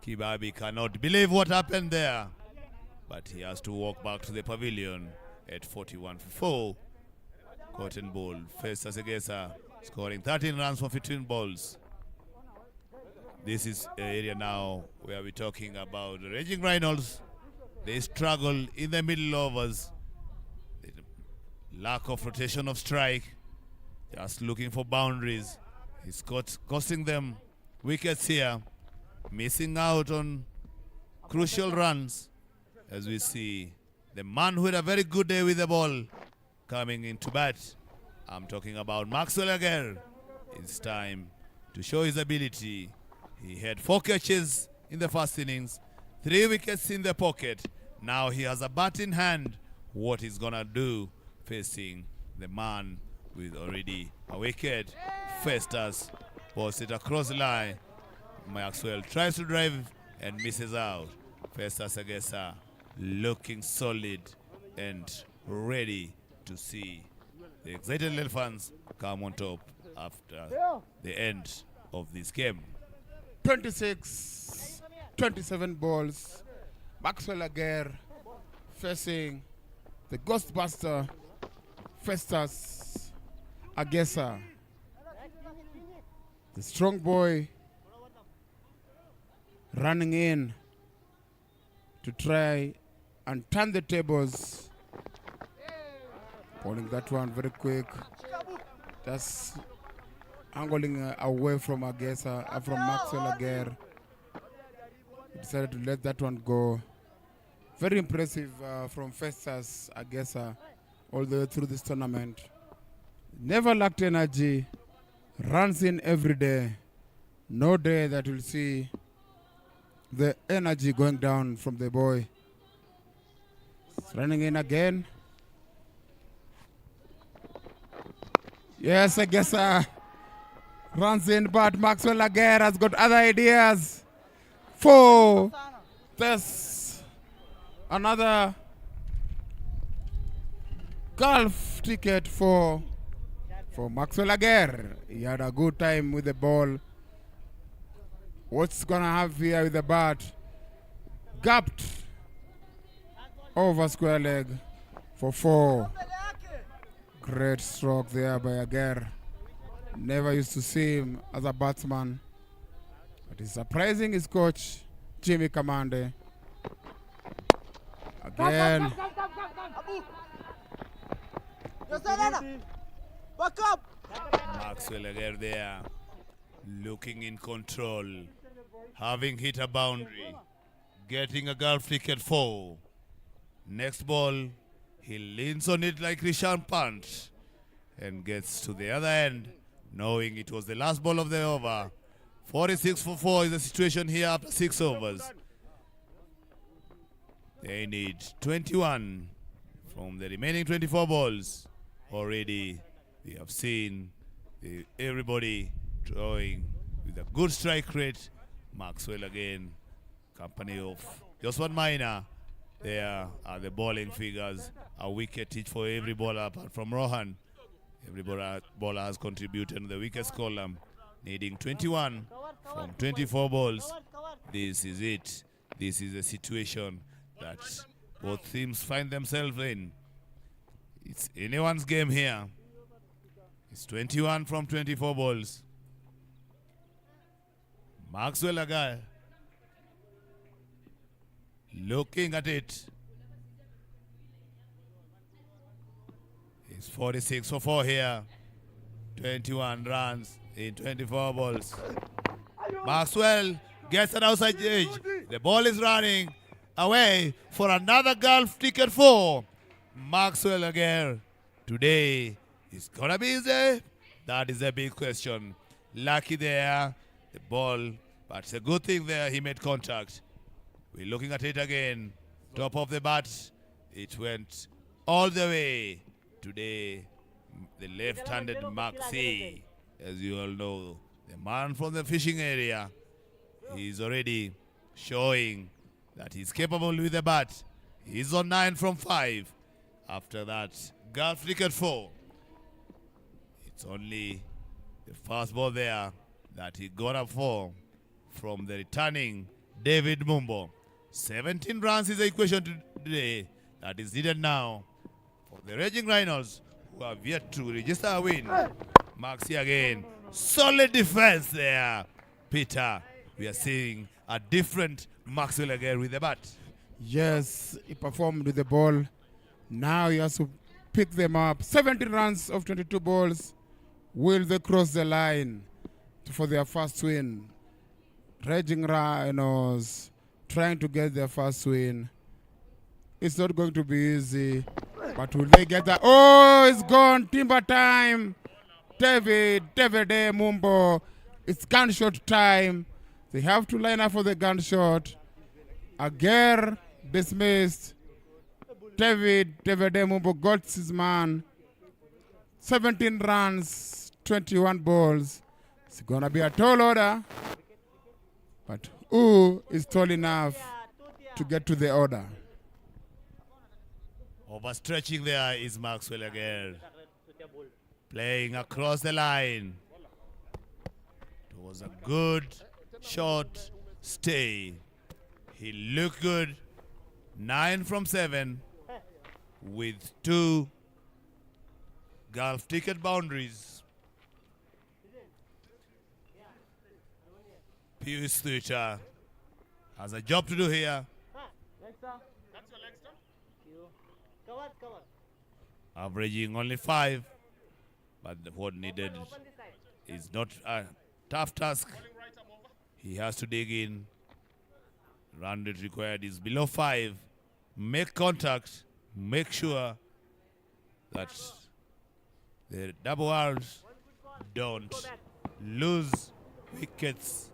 Kibabi cannot believe what happened there, but he has to walk back to the pavilion at 41 for 4. Cotton ball, Festus Egesa scoring 13 runs from 15 balls. This is the area now where we're talking about the Raging Rhinos. They struggle in the middle overs. Lack of rotation of strike. Just looking for boundaries. It's costing them wickets here. Missing out on crucial runs. As we see the man who had a very good day with the ball coming into bat. I'm talking about Maxwell Aguirre. It's time to show his ability. He had 4 catches in the first innings, 3 wickets in the pocket. Now he has a bat in hand. What he's gonna do facing the man with already a wicket. Festus posts it across the line. Maxwell tries to drive and misses out. Festus Egesa looking solid and ready to see the excited Elephants come on top after the end of this game. 26, 27 balls. Maxwell Aguirre facing the Ghostbuster Festus Egesa. The strong boy running in to try and turn the tables. Pulling that one very quick. Just angling away from Egesa, from Maxwell Aguirre. He decided to let that one go. Very impressive from Festus Egesa all the way through this tournament. Never lacked energy. Runs in every day. No day that you'll see the energy going down from the boy. It's running in again. Yes, Egesa runs in, but Maxwell Aguirre has got other ideas. 4. There's another golf ticket for Maxwell Aguirre. He had a good time with the ball. What's gonna have here with the bat? Gapped over square leg for 4. Great stroke there by Aguirre. Never used to see him as a batsman. But he's surprising his coach, Jimmy Kamande. Again. Maxwell Aguirre there, looking in control, having hit a boundary, getting a golf ticket 4. Next ball, he leans on it like Rishan Pant and gets to the other end, knowing it was the last ball of the over. 46 for 4 is the situation here after 6 overs. They need 21 from the remaining 24 balls. Already we have seen Everybody throwing with a good strike rate. Maxwell again, company of Joshua Minor. There are the bowling figures. A wicket each for every bowler apart from Rohan. Every bowler has contributed in the wickets column, needing 21 from 24 balls. This is it. This is the situation that both teams find themselves in. It's anyone's game here. It's 21 from 24 balls. Maxwell Agar looking at it. It's 46 for 4 here. 21 runs in 24 balls. Maxwell gets an outside edge. The ball is running away for another golf ticket 4. Maxwell again. Today is gonna be easy. That is a big question. Lucky there, the ball, but it's a good thing there he made contact. We're looking at it again. Top of the bat. It went all the way. Today, the left-handed Maxi, as you all know, the man from the fishing area, he's already showing that he's capable with the bat. He's on 9 from 5. After that, golf cricket 4. It's only the first ball there that he got up for from the returning David Mumbo. 17 runs is the equation today that is needed now for the Raging Rhinos, who have yet to register a win. Maxi again. Solid defense there, Peter. We are seeing a different Maxwell again with the bat. Yes, he performed with the ball. Now he has to pick them up. 17 runs of 22 balls. Will they cross the line for their first win? Raging Rhinos trying to get their first win. It's not going to be easy, but will they get that? Oh, it's gone. Timber time. David Mumbo. It's gunshot time. They have to line up for the gunshot. Aguirre dismissed. David Mumbo got his man. 17 runs, 21 balls. It's going to be a tall order. But who is tall enough to get to the order? Overstretching there is Maxwell again. Playing across the line. It was a good short stay. He looked good. 9 from 7 with 2 golf ticket boundaries. Pius Thucha has a job to do here. Averaging only 5, but what needed is not a tough task. He has to dig in. Run rate required is below 5. Make contact. Make sure that the double R's don't lose wickets.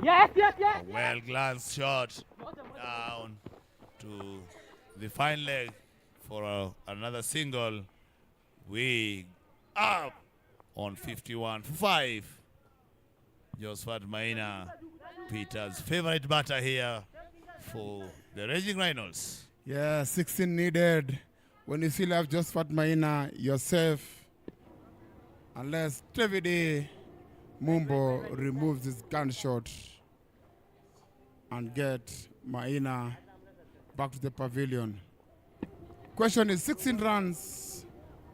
Yes. A well-glanced shot down to the fine leg for another single. We up on 51 for 5. Josephat Maina, Peter's favorite batter here for the Raging Rhinos. Yeah, 16 needed. When you still have Josephat Maina, you're safe. Unless David Mumbo removes his gunshot and get Maina back to the pavilion. Question is 16 runs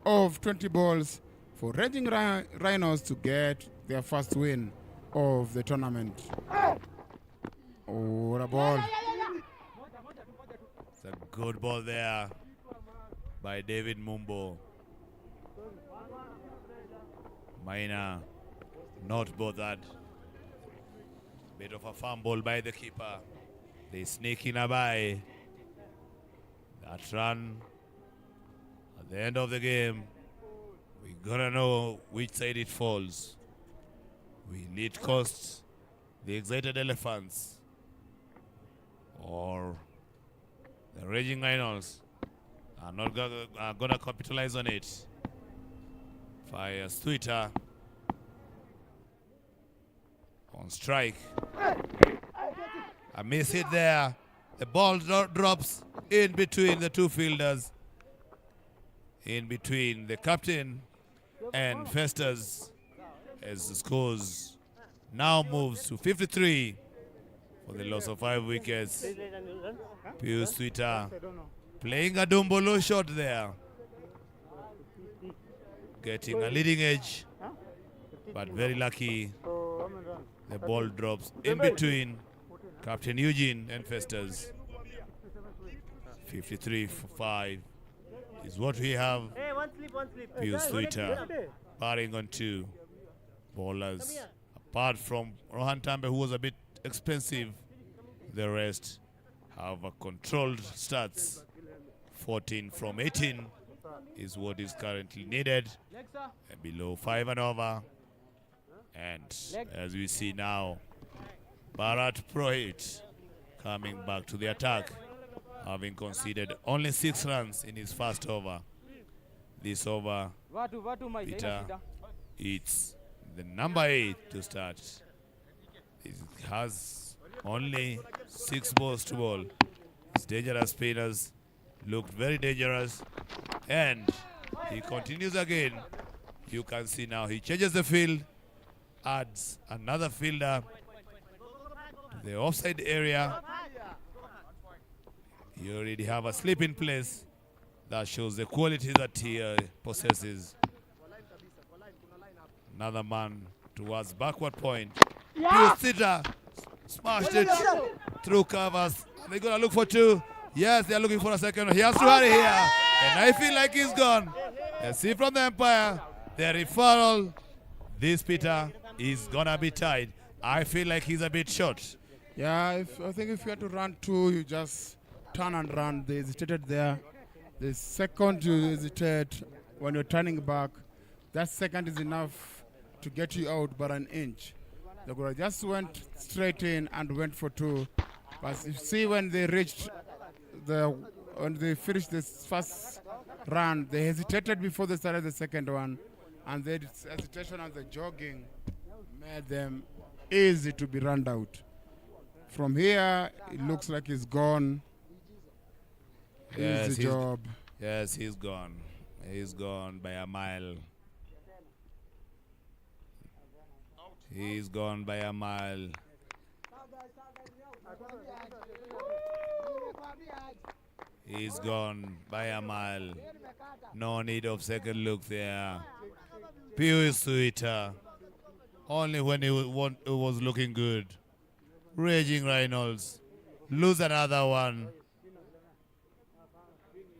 of 20 balls for Raging Rhinos to get their first win of the tournament. Oh, what a ball. It's a good ball there by David Mumbo. Maina not bothered. Bit of a fumble by the keeper. They sneak in a bye. That run at the end of the game, we're gonna know which side it falls. Will it cost the excited elephants or the Raging Rhinos? are not gonna capitalize on it. Fires Twitter on strike. A miss hit there. The ball drops in between the two fielders. In between the captain and Festus, as the scores now moves to 53 for the loss of 5 wickets. Pius Twitter playing a Dumbolo shot there. Getting a leading edge, but very lucky. The ball drops in between Captain Eugene and Festus. 53 for 5 is what we have. Pius Twitter barring on 2 bowlers. Apart from Rohan Tambe, who was a bit expensive, the rest have a controlled stats. 14 from 18 is what is currently needed. And below 5 and over. And as we see now, Bharat Purohit coming back to the attack, having conceded only 6 runs in his first over. This over, Peter, it's the number 8 to start. It has only 6 balls to bowl. His dangerous spinners looked very dangerous, and he continues again. You can see now he changes the field, adds another fielder to the offside area. You already have a slip in place that shows the quality that he possesses. Another man towards backward point. Pius Twitter smashed it through covers. They're going to look for 2. Yes, they're looking for a second. He has to hurry here. And I feel like he's gone. Let's see from the umpire. The referral. This, Peter, is going to be tied. I feel like he's a bit short. Yeah, I think if you had to run 2, you just turn and run. They hesitated there. The second you hesitate when you're turning back, that second is enough to get you out by an inch. The goal just went straight in and went for 2. But you see when they reached when they finished this first run, they hesitated before they started the second one, and their hesitation and the jogging made them easy to be run out. From here, it looks like he's gone. Yes, Easy job. Yes, he's gone. He's gone by a mile. He's gone by a mile. He's gone by a mile. No need of second look there. Pius Twitter. Only when it was looking good. Raging Rhinos. Lose another one.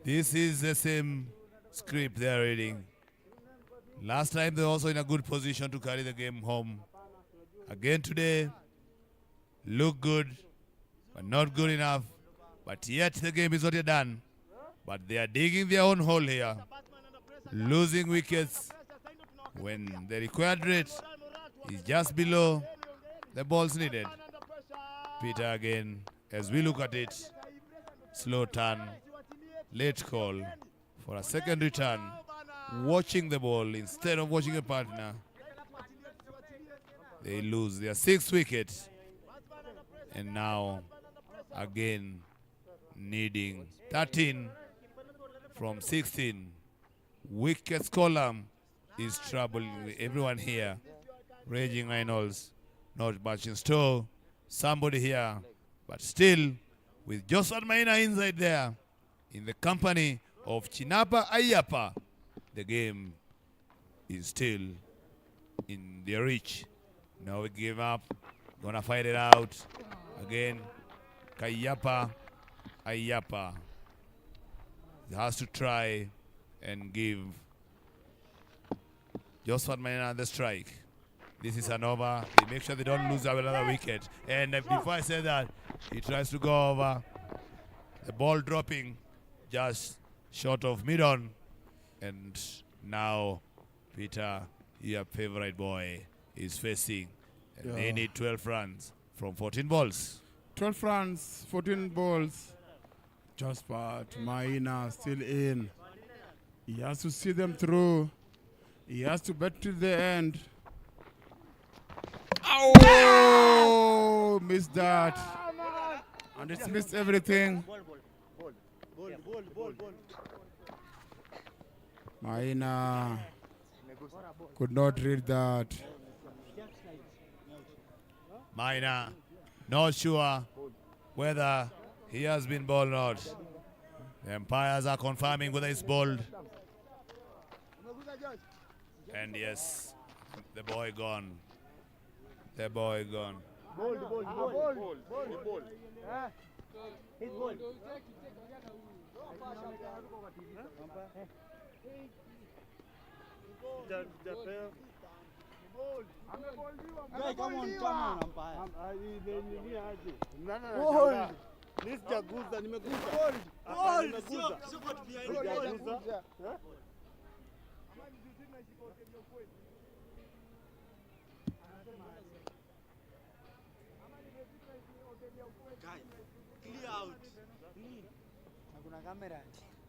This is the same script they're reading. Last time they were also in a good position to carry the game home. Again today, look good, but not good enough. But yet the game is not yet done. But they are digging their own hole here. Losing wickets when the required rate is just below the balls needed. Peter again, as we look at it, slow turn, late call for a second return, watching the ball instead of watching a partner. They lose their 6th wicket, and now again needing 13 from 16. Wickets column is troubling everyone here. Raging Reynolds, not much in store. Somebody here, but still with Joseph Maina inside there, in the company of Chinapa Ayapa, the game is still in their reach. Now we give up, gonna fight it out. Again, Ayapa. He has to try and give Joseph Maina the strike. This is an over. They make sure they don't lose another wicket. And before I say that, he tries to go over. The ball dropping just short of mid-on. And now Peter, your favorite boy, is facing. And they need 12 runs from 14 balls. 12 runs, 14 balls. Jasper to Maina, still in. He has to see them through. He has to bet till the end. Oh, missed that. And it's missed everything. Maina could not read that. Maina, not sure whether he has been bowled or not. The umpires are confirming whether he's bowled. And yes, the boy gone. The boy gone. Come on, umpire.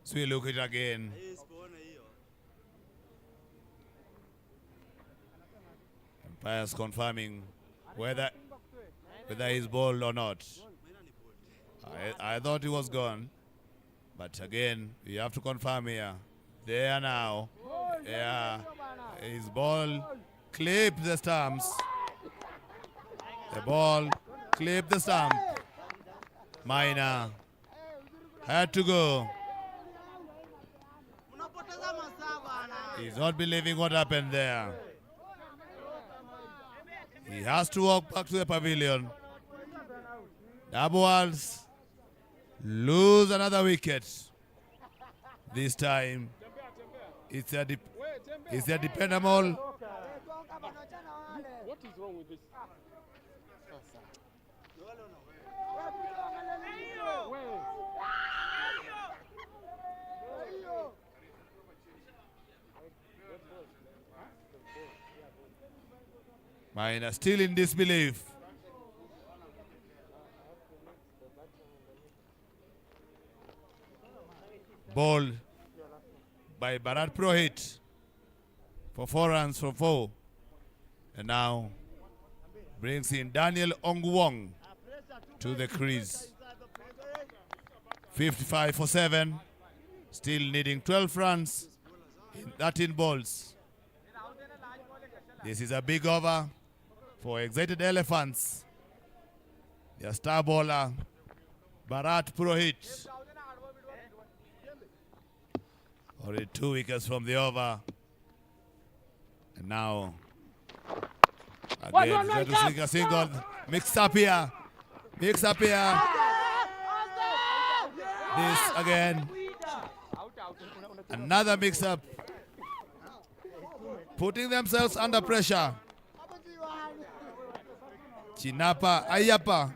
So we look at it again. Umpires confirming whether he's bowled or not. I thought he was gone, but again we have to confirm here. There now. Yeah, his ball clipped the stumps. The ball clipped the stump. Maina had to go. He's not believing what happened there. He has to walk back to the pavilion. Double balls. Lose another wicket. This time, it's a dependable. What is wrong with this? Maina still in disbelief. Ball by Bharat Purohit for 4 runs from 4. And now brings in Daniel Ongwong to the crease. 55 for 7. Still needing 12 runs in 13 balls. This is a big over for Excited Elephants. Their star bowler, Bharat Purohit. Already 2 wickets from the over. And now, again, he's going to sing a single. Mix up here. Mix up here. This again. Another mix up. Putting themselves under pressure. Chinapa Ayapa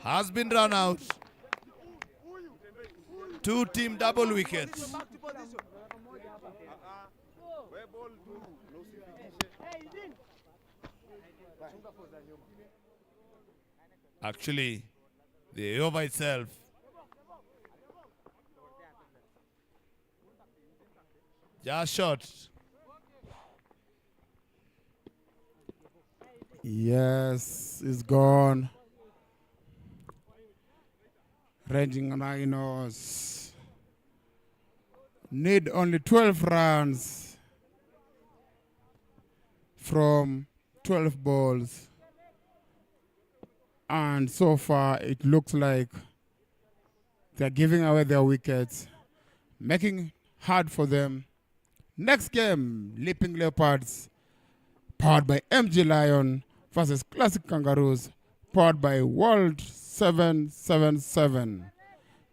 has been run out. 2 team double wickets. Actually, the over itself just short. Yes, it's gone. Ranging Rhinos need only 12 runs from 12 balls. And so far, it looks like they're giving away their wickets, making it hard for them. Next game, Leaping Leopards, powered by MG Lion versus Classic Kangaroos, powered by World 777.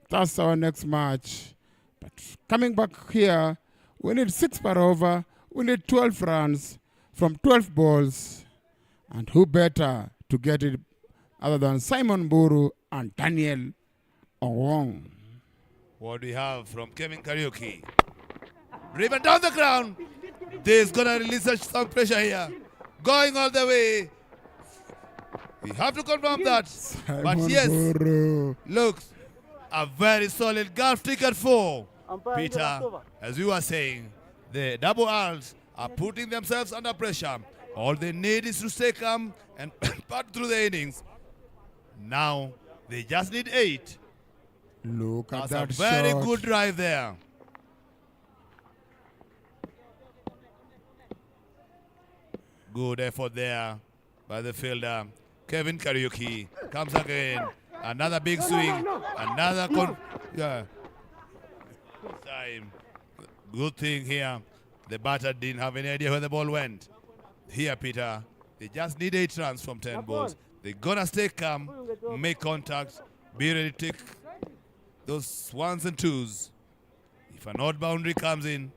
That's our next match. But coming back here, we need 6 per over. We need 12 runs from 12 balls. And who better to get it other than Simon Buru and Daniel Owong. What do we have from Kevin Karaoke? Driven down the ground. This is going to release some pressure here. Going all the way. We have to confirm that. Simon But yes, Buru. looks a very solid golf ticket for Umpire, Peter. left over. As we were saying, the double R's are putting themselves under pressure. All they need is to stay calm and putt through the innings. Now they just need 8. Look at That's a that very shot. good drive there. Good effort there by the fielder. Kevin Kariuki comes again. Another big swing. Another yeah. Time. Good thing here. The batter didn't have any idea where the ball went. Here, Peter, they just need 8 runs from 10 balls. They're gonna stay calm, make contact, be ready to take those 1s and 2s. If an odd boundary comes in,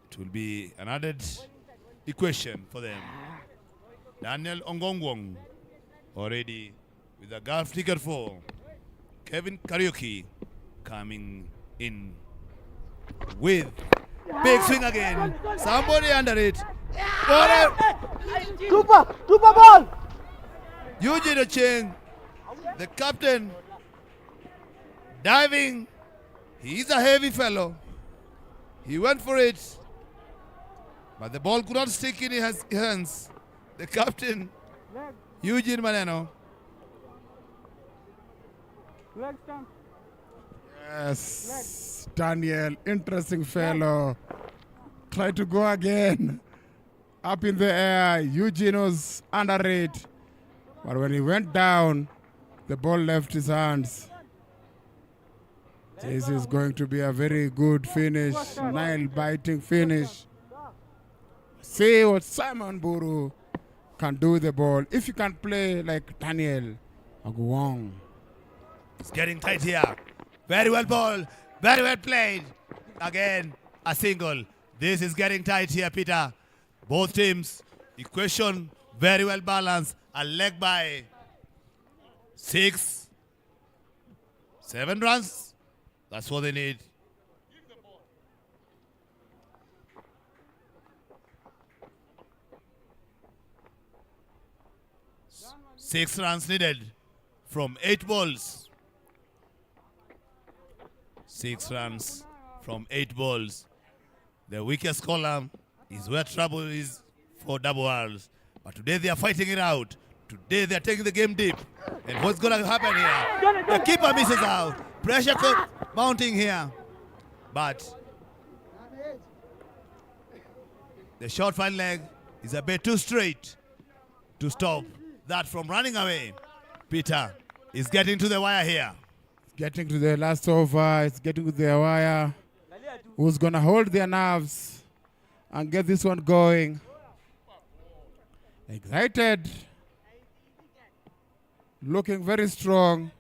it will be an added equation for them. Daniel Ongongwong already with a golf ticket for Kevin Kariuki coming in with big swing again. Somebody under it. Super ball. Eugene Ocheng, the captain, diving. He's a heavy fellow. He went for it, but the ball could not stick in his hands. The captain, Eugene Maneno. Leg stump. Yes, Daniel, interesting fellow. Try to go again. Up in the air, Eugene was under it. But when he went down, the ball left his hands. This is going to be a very good finish, nail-biting finish. See what Simon Buru can do with the ball. If you can play like Daniel Agwong. It's getting tight here. Very well ball. Very well played. Again, a single. This is getting tight here, Peter. Both teams, equation very well balanced. A leg by 6, 7 runs. That's what they need. Six runs needed from 8 balls. 6 runs from 8 balls. The weakest column is where trouble is for double R's. But today they are fighting it out. Today they are taking the game deep. And what's going to happen here? The keeper misses out. Pressure mounting here. But the short fine leg is a bit too straight to stop that from running away. Peter is getting to the wire here. Getting to the last over, it's getting to the wire. Who's going to hold their nerves and get this one going? Excited. Looking very strong.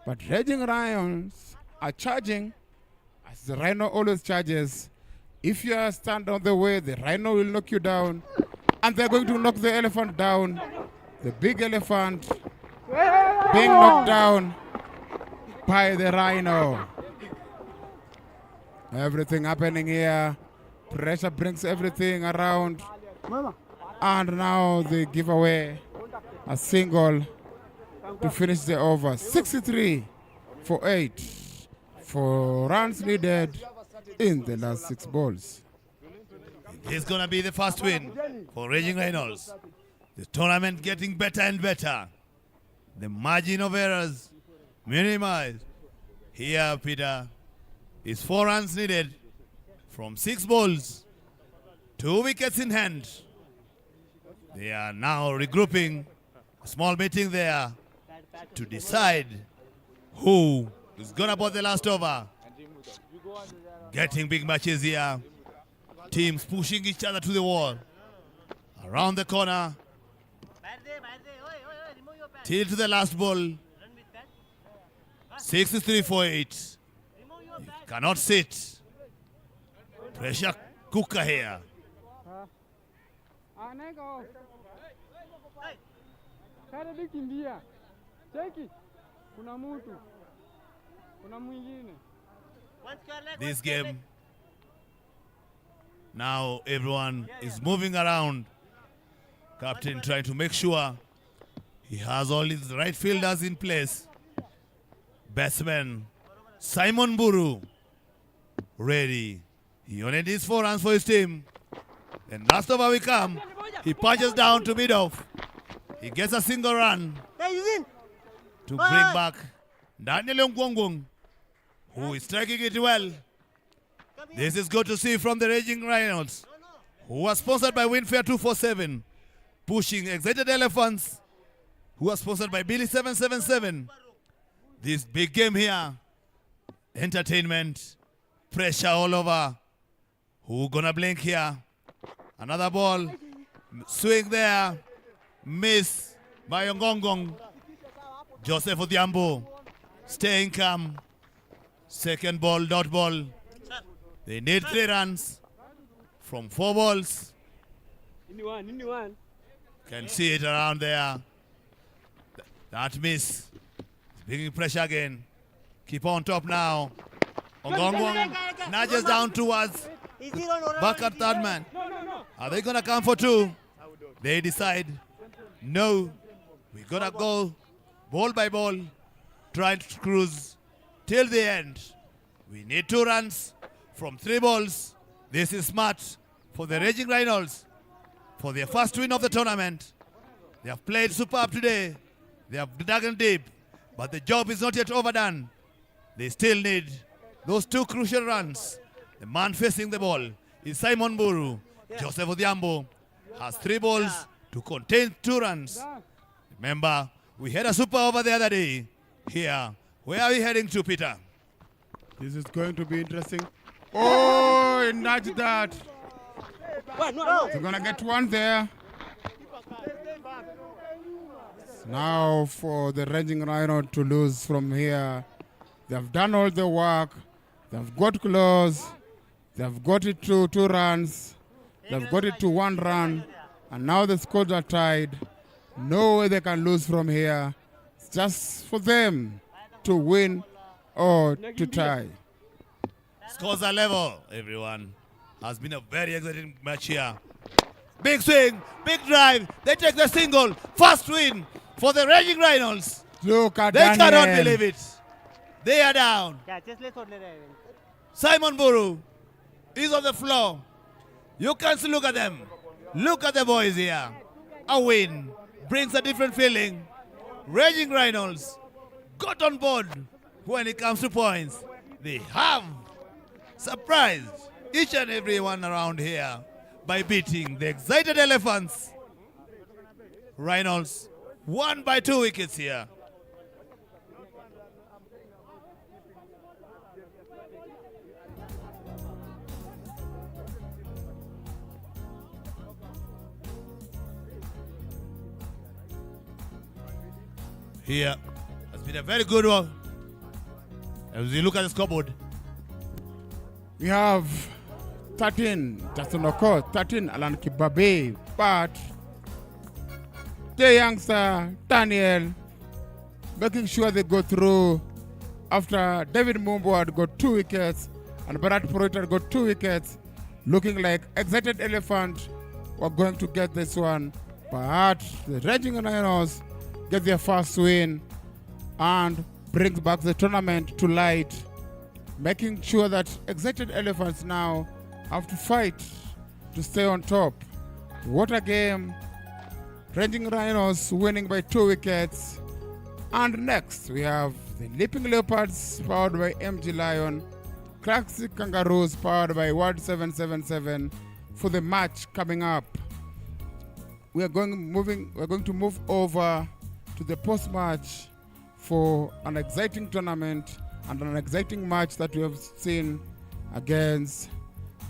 But Raging Rhinos are charging, as the Rhino always charges. If you stand on the way, the Rhino will knock you down. And they're going to knock the elephant down. The big elephant being knocked down by the Rhino. Everything happening here. Pressure brings everything around. And now they give away a single to finish the over. 63 for 8. 4 runs needed in the last 6 balls. This is going to be the first win for Raging Rhinos. The tournament getting better and better. The margin of errors minimized. Here, Peter, is 4 runs needed from 6 balls. 2 wickets in hand. They are now regrouping. A small meeting there to decide who is going to bowl the last over. Getting big matches here. Teams pushing each other to the wall. Around the corner. Till to the last ball. 63 for 8. You cannot sit. Pressure cooker here. This game, now everyone is moving around. Captain trying to make sure he has all his right fielders in place Batsman Simon Buru ready. He only needs 4 runs for his team. And last over we come. He punches down to mid-off. He gets a single run to bring back Daniel Ngwongwong, who is striking it well. This is good to see from the Raging Rhinos, who are sponsored by Winfair 247, pushing Excited Elephants, who are sponsored by Billy 777. This big game here, entertainment, pressure all over. Who gonna blink here? Another ball, swing there, miss by Ngongong. Joseph Odhiambo staying calm. Second ball, dot ball. They need 3 runs from 4 balls. Can see it around there. That miss. Bringing pressure again. Keep on top now. Ngongong nudges down towards back at third man. Are they gonna come for 2? They decide, no, we're gonna go ball by ball, trying to cruise till the end. We need 2 runs from 3 balls. This is smart for the Raging Rhinos for their first win of the tournament. They have played superb today. They have dug in deep, but the job is not yet overdone. They still need those 2 crucial runs. The man facing the ball is Simon Buru. Joseph Odhiambo has 3 balls to contain 2 runs. Remember, we had a super over the other day. Here, where are we heading to, Peter? This is going to be interesting. Oh, he nudged that. They're going to get 1 there. Now for the Raging Rhino to lose from here. They've done all the work. They've got close. They've got it to 2 runs. They've got it to 1 run. And now the scores are tied. No way they can lose from here. It's just for them to win or to tie. Scores are level, everyone. Has been a very exciting match here. Big swing, big drive. They take the single. First win for the Raging Rhinos. Look at They Daniel. cannot believe it. They are down. Simon Buru is on the floor. You can't look at them. Look at the boys here. A win brings a different feeling. Raging Rhinos got on board when it comes to points. They have surprised each and everyone around here by beating the Excited Elephants. Rhinos won by 2 wickets here. Here has been a very good one. As we look at the scoreboard, We have 13, Justin Oko, 13, Alan Kibabe, but the youngster, Daniel, making sure they go through after David Mumbo had got 2 wickets and Bharat Purohit had got 2 wickets, looking like Excited Elephant were going to get this one, but the Raging Rhinos get their first win and brings back the tournament to light, making sure that Excited Elephants now have to fight to stay on top. What a game. Raging Rhinos winning by 2 wickets. And next we have the Leaping Leopards powered by MG Lion, Classic Kangaroos powered by World 777 for the match coming up. We're going to move over to the post-match for an exciting tournament and an exciting match that we have seen against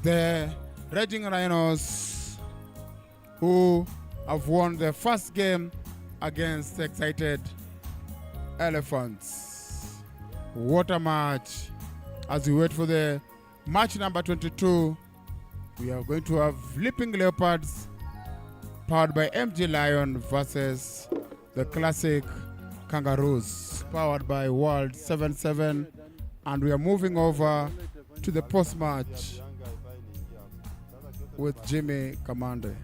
the Raging Rhinos, who have won their first game against the Excited Elephants. What a match. As we wait for the match number 22, we are going to have Leaping Leopards powered by MG Lion versus the Classic Kangaroos powered by World 77, and we are moving over to the post-match with Jimmy Kamande.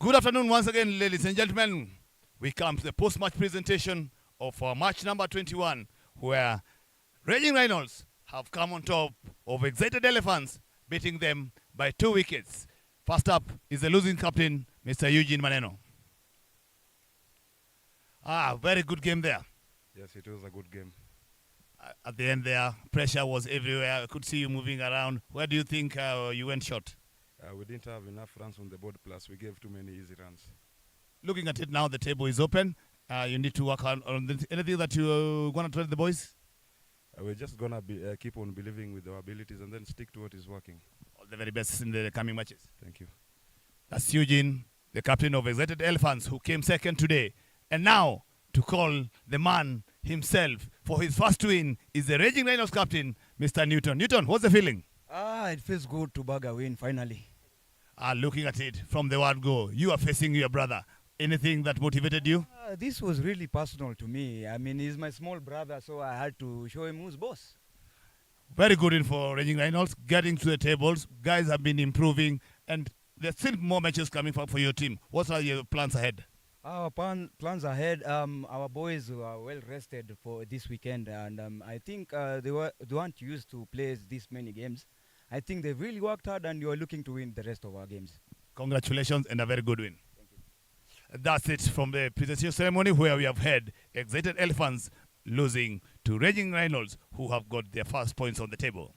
Good afternoon once again, ladies and gentlemen. We come to the post-match presentation of our match number 21, where Raging Rhinos have come on top of Excited Elephants, beating them by 2 wickets. First up is the losing captain, Mr. Eugene Maneno. Very good game there. Yes, it was a good game. At the end there, pressure was everywhere. I could see you moving around. Where do you think you went short? We didn't have enough runs on the board, plus we gave too many easy runs. Looking at it now, the table is open. You need to work on anything that you want to tell the boys? We're just going to keep on believing with our abilities and then stick to what is working. All the very best in the coming matches. Thank you. That's Eugene, the captain of Excited Elephants, who came second today. And now, to call the man himself for his first win is the Raging Rhinos captain, Mr. Newton. Newton, what's the feeling? It feels good to bag a win finally. Looking at it from the word go, you are facing your brother. Anything that motivated you? This was really personal to me. I mean, he's my small brother, so I had to show him who's boss. Very good in for Raging Rhinos, getting to the tables. Guys have been improving, and there's still more matches coming for your team. What are your plans ahead? Our plans ahead, our boys are well rested for this weekend, and I think they weren't used to play this many games. I think they've really worked hard, and you are looking to win the rest of our games. Congratulations and a very good win. Thank you. That's it from the presentation ceremony, where we have had Excited Elephants losing to Raging Rhinos, who have got their first points on the table.